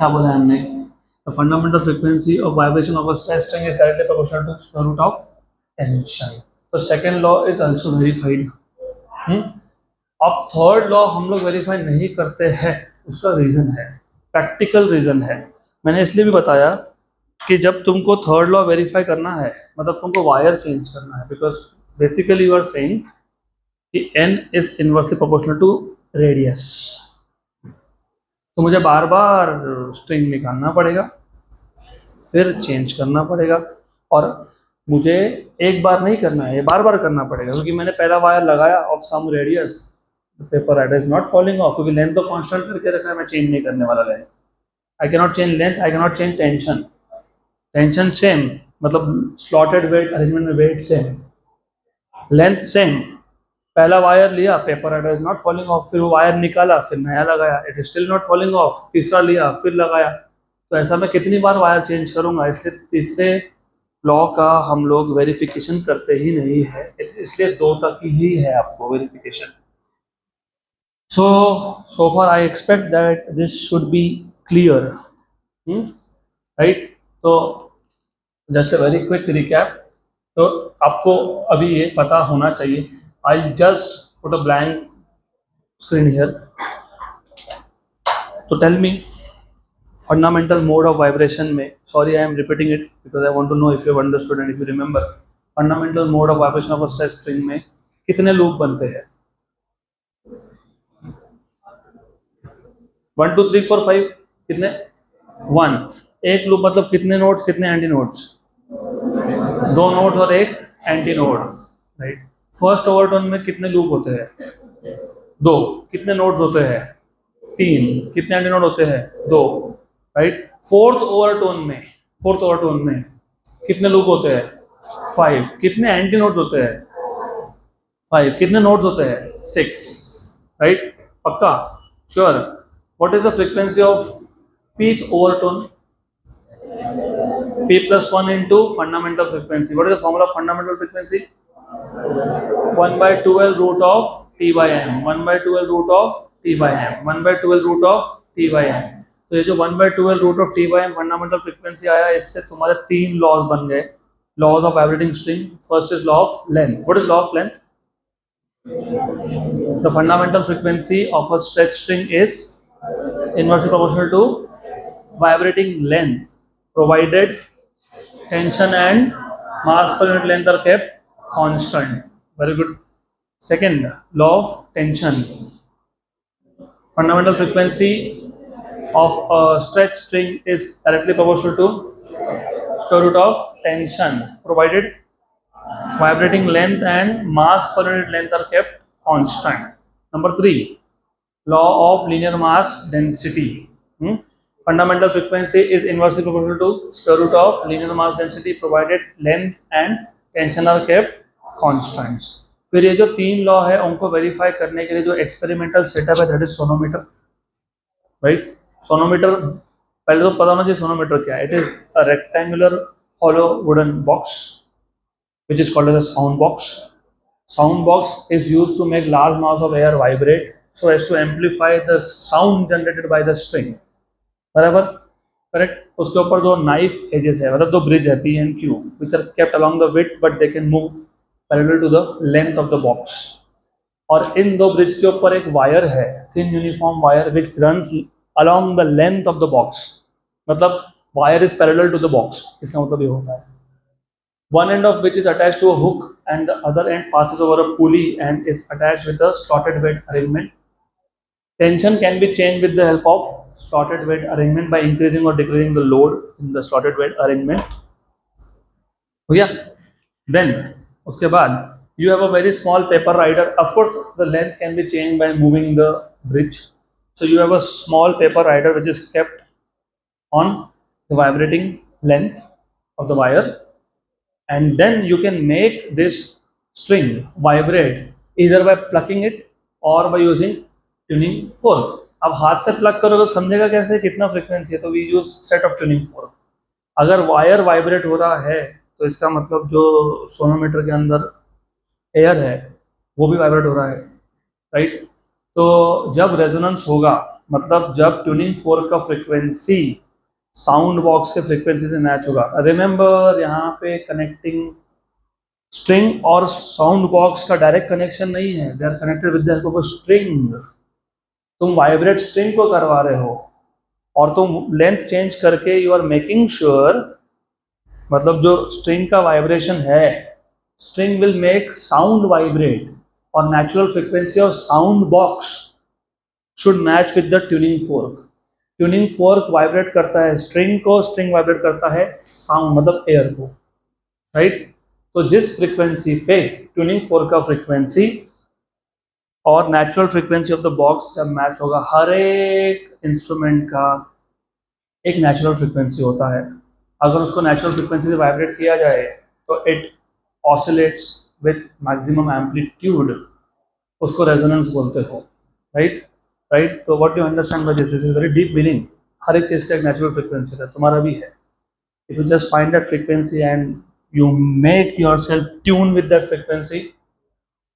क्या बोला है हमने, the fundamental frequency of vibration of a stress string is directly proportional to square root of tension. तो second law is also verified. अब थर्ड लॉ हम लोग वेरीफाई नहीं करते हैं, उसका रीजन है, प्रैक्टिकल रीजन है। मैंने इसलिए भी बताया कि जब तुमको थर्ड लॉ वेरीफाई करना है, मतलब तुमको वायर चेंज करना है, because basically you are saying कि n is inversely proportional to radius, तो मुझे बार बार स्ट्रिंग निकालना पड़ेगा, फिर चेंज करना पड़ेगा, और मुझे एक बार नहीं करना है, ये बार बार करना पड़ेगा, क्योंकि मैंने पहला वायर लगाया of some radius, paper head is not falling off, क्योंकि लेंथ तो कांस्टेंट करके रखा है, मैं चेंज नहीं करने वाला length. I can not change length, I can not change tension, tension same, मतलब स्लॉटेड वेट अरेंजमेंट में वेट सेम, लेंथ सेम। पहला वायर लिया, paper header is not falling off, फिर वो वायर निकाला, फिर नया लगाया, it is still not falling off, तीसरा लिया, फिर लगाया। तो ऐसा मैं कितनी बार वायर चेंज करूंगा, इसलिए तीसरे लॉ का हम लोग वेरिफिकेशन करते ही नहीं है, इसलिए 2 तक ही है आपको verification. so far I expect that this should be clear, right? तो just a very quick recap, तो आपको अभी ये पता होना चाहिए। I'll just put a blank screen here. So tell me, fundamental mode of vibration में, sorry I am repeating it because I want to know if you have understood and if you remember, fundamental mode of vibration of a stress string में कितने loop बनते हैं? 1 2 3 4 5 कितने? 1। एक loop मतलब कितने nodes, कितने एंटी नोड्स? 2 नोड और एक anti node, right. First overtone में कितने लूप होते हैं? दो। कितने नोड्स होते हैं? तीन। कितने एंटी नोड होते हैं? दो, राइट। फोर्थ ओवरटोन में कितने लूप होते हैं? फाइव। कितने एंटी नोड्स होते हैं? फाइव। कितने नोड्स होते हैं? Six, right. पक्का? Sure. What is the frequency of pth overtone? p plus 1 into fundamental frequency. What is the formula of fundamental frequency? 1 by 12 root of t by m. 1 by 12 root of t by m. 1 by 12 root of t by m. तो ये जो 1 by 12 root of t by m fundamental frequency आया, इससे तुम्हारे तीन laws बन गए, laws of vibrating string. First is law of length. What is law of length? The fundamental frequency of a stretch string is inversely proportional to vibrating length provided tension and mass per unit length are kept constant. Very good. Second, law of tension. Fundamental frequency of a stretch string is directly proportional to square root of tension provided vibrating length and mass per unit length are kept constant. Number 3, law of linear mass density. Fundamental frequency is inversely proportional to square root of linear mass density provided length and tension are kept constants. फिर ये जो तीन law है उनको verify करने के लिए जो एक्सपेरिमेंटल सेटअप है that is sonometer, right. Sonometer, पहले तो पता होना चाहिए सोनोमीटर क्या है. It is a rectangular hollow wooden box which is called as a sound box. Sound box is used to make large mass of air vibrate so as to amplify the sound generated by the string. बराबर, correct. उसके ऊपर दो knife edges है, मतलब दो bridge है P and Q which are kept along the width but they can move parallel to the length of the box. और इन दो ब्रिज के ऊपर एक वायर है, thin uniform wire which runs along the length of the box. मतलब wire is parallel to the box. इसका मतलब ये होता है one end of which is attached to a hook and the other end passes over a pulley and is attached with a slotted weight arrangement. Tension can be changed with the help of slotted weight arrangement by increasing or decreasing the load in the slotted weight arrangement. हो गया. Then उसके बाद you have a very small paper rider. Of course the length can be changed by moving the bridge. So you have a small paper rider which is kept on the vibrating length of the wire, and then you can make this string vibrate either by plucking it or by using tuning fork. अब हाथ से plug करोगे तो समझेगा कैसे कितना frequency है, तो we use set of tuning fork. अगर वायर वाइब्रेट हो रहा है तो इसका मतलब जो सोनोमीटर के अंदर एयर है वो भी वाइब्रेट हो रहा है, राइट. तो जब रेजोनेंस होगा, मतलब जब ट्यूनिंग फोर्क का फ्रीक्वेंसी साउंड बॉक्स के फ्रीक्वेंसी से मैच होगा. रिमेंबर यहाँ पे कनेक्टिंग स्ट्रिंग और साउंड बॉक्स का डायरेक्ट कनेक्शन नहीं है, they are connected with the help of a string. तुम वाइब्रेट स्ट्रिंग को करवा रहे हो और तुम लेंथ चेंज करके यू आर मेकिंग श्योर, मतलब जो स्ट्रिंग का वाइब्रेशन है, string will make sound vibrate और natural frequency of sound box should match with the tuning fork. Tuning fork vibrate करता है स्ट्रिंग को, स्ट्रिंग वाइब्रेट करता है साउंड मतलब एयर को, राइट. तो जिस फ्रीक्वेंसी पे ट्यूनिंग फोर्क का फ्रीक्वेंसी और natural frequency of the box जब मैच होगा, हर एक इंस्ट्रूमेंट का एक नेचुरल फ्रीक्वेंसी होता है. अगर उसको नेचुरल फ्रीक्वेंसी से वाइब्रेट किया जाए तो it oscillates with maximum amplitude, उसको रेजोनेंस बोलते हो, राइट. राइट. तो what you understand by this is very deep meaning. हर एक चीज़ का एक नेचुरल फ्रीक्वेंसी है, तुम्हारा भी है. If you just find that frequency and you make your self tune with that frequency,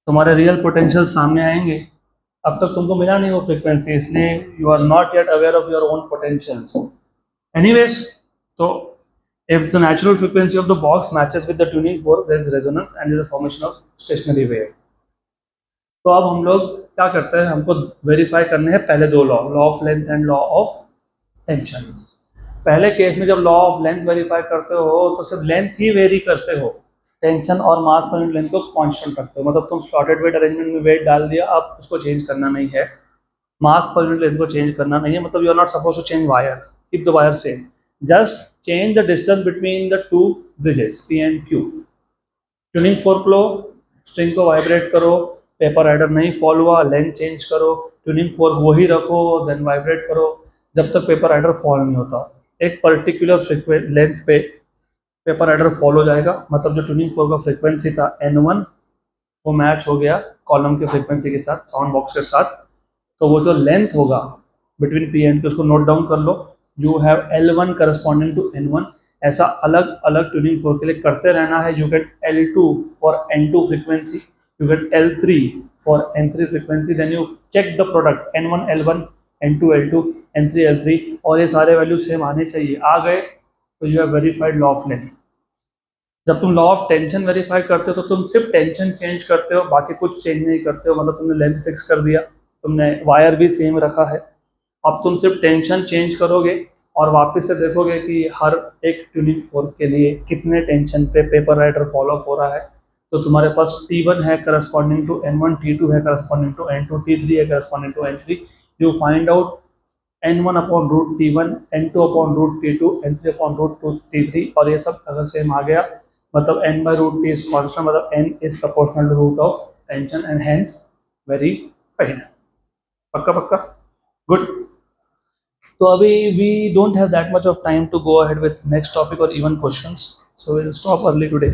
तुम्हारे रियल पोटेंशियल सामने आएंगे. अब तक तुमको मिला नहीं वो फ्रीक्वेंसी, इसलिए you are not yet aware of your own potentials. Anyways, तो if the natural frequency of the box matches with the tuning fork, there is resonance and there is a formation of stationary wave. तो अब हम लोग क्या करते हैं, हमको verify करने हैं पहले दो law, law of length and law of tension. पहले केस में जब लॉ ऑफ लेंथ वेरीफाई करते हो तो सिर्फ लेंथ ही वेरी करते हो, टेंशन और मास पर यूनिट लेंथ को कांस्टेंट रखते हो. मतलब तुम स्लॉटेड वेट अरेंजमेंट में वेट डाल दिया, अब उसको चेंज करना नहीं है, मास पर यूनिट लेंथ को चेंज करना नहीं है. मतलब you are not suppose to change wire, keep the wire same, just change the distance between the two bridges P and Q. Tuning fork low, string को vibrate करो, paper adder नहीं fall हुआ, length change करो, tuning fork वही रखो, then vibrate करो, जब तक पेपर एडर फॉल नहीं होता। एक पर्टिकुलर लेंथ पे पेपर एडर फॉल हो जाएगा, मतलब जो ट्यूनिंग फोर्क का फ्रिक्वेंसी था N1 वो मैच हो गया कॉलम के फ्रिक्वेंसी के साथ, साउंड बॉक्स के साथ। तो वो जो लेंथ होगा बिटवीन पी एंड के उसको नोट डाउन कर लो। You have L1 corresponding to N1। ऐसा अलग अलग ट्यूनिंग फोर्क के लिए करते रहना है। You get L2 for N2 frequency, you get L3 for N3 frequency, then you check the product N1 L1, N2 L2, N3 L3, और ये सारे वैल्यू सेम आने चाहिए। आ गए तो you have verified law of length. जब तुम law of tension verify करते हो तो तुम सिर्फ टेंशन चेंज करते हो, बाकी कुछ चेंज नहीं करते हो। मतलब तुमने लेंथ फिक्स कर दिया, तुमने वायर भी सेम रखा है, अब तुम सिर्फ टेंशन चेंज करोगे और वापस से देखोगे कि हर एक ट्यूनिंग फोर्क के लिए कितने टेंशन पे पेपर राइटर फॉलो हो रहा है। तो तुम्हारे पास T1 है करस्पॉन्डिंग टू N1, T2 है करस्पॉन्डिंग टू N2, T3 है corresponding to N3। You find out N1 upon root T1, N2 upon root T2, N3 upon root T3, और ये सब अगर सेम आ गया मतलब n by root t is constant, मतलब n is proportional to root of tension and hence verified। पक्का पक्का, good. तो अभी we don't have that much of time to go ahead with next topic or even questions, so we'll stop early today।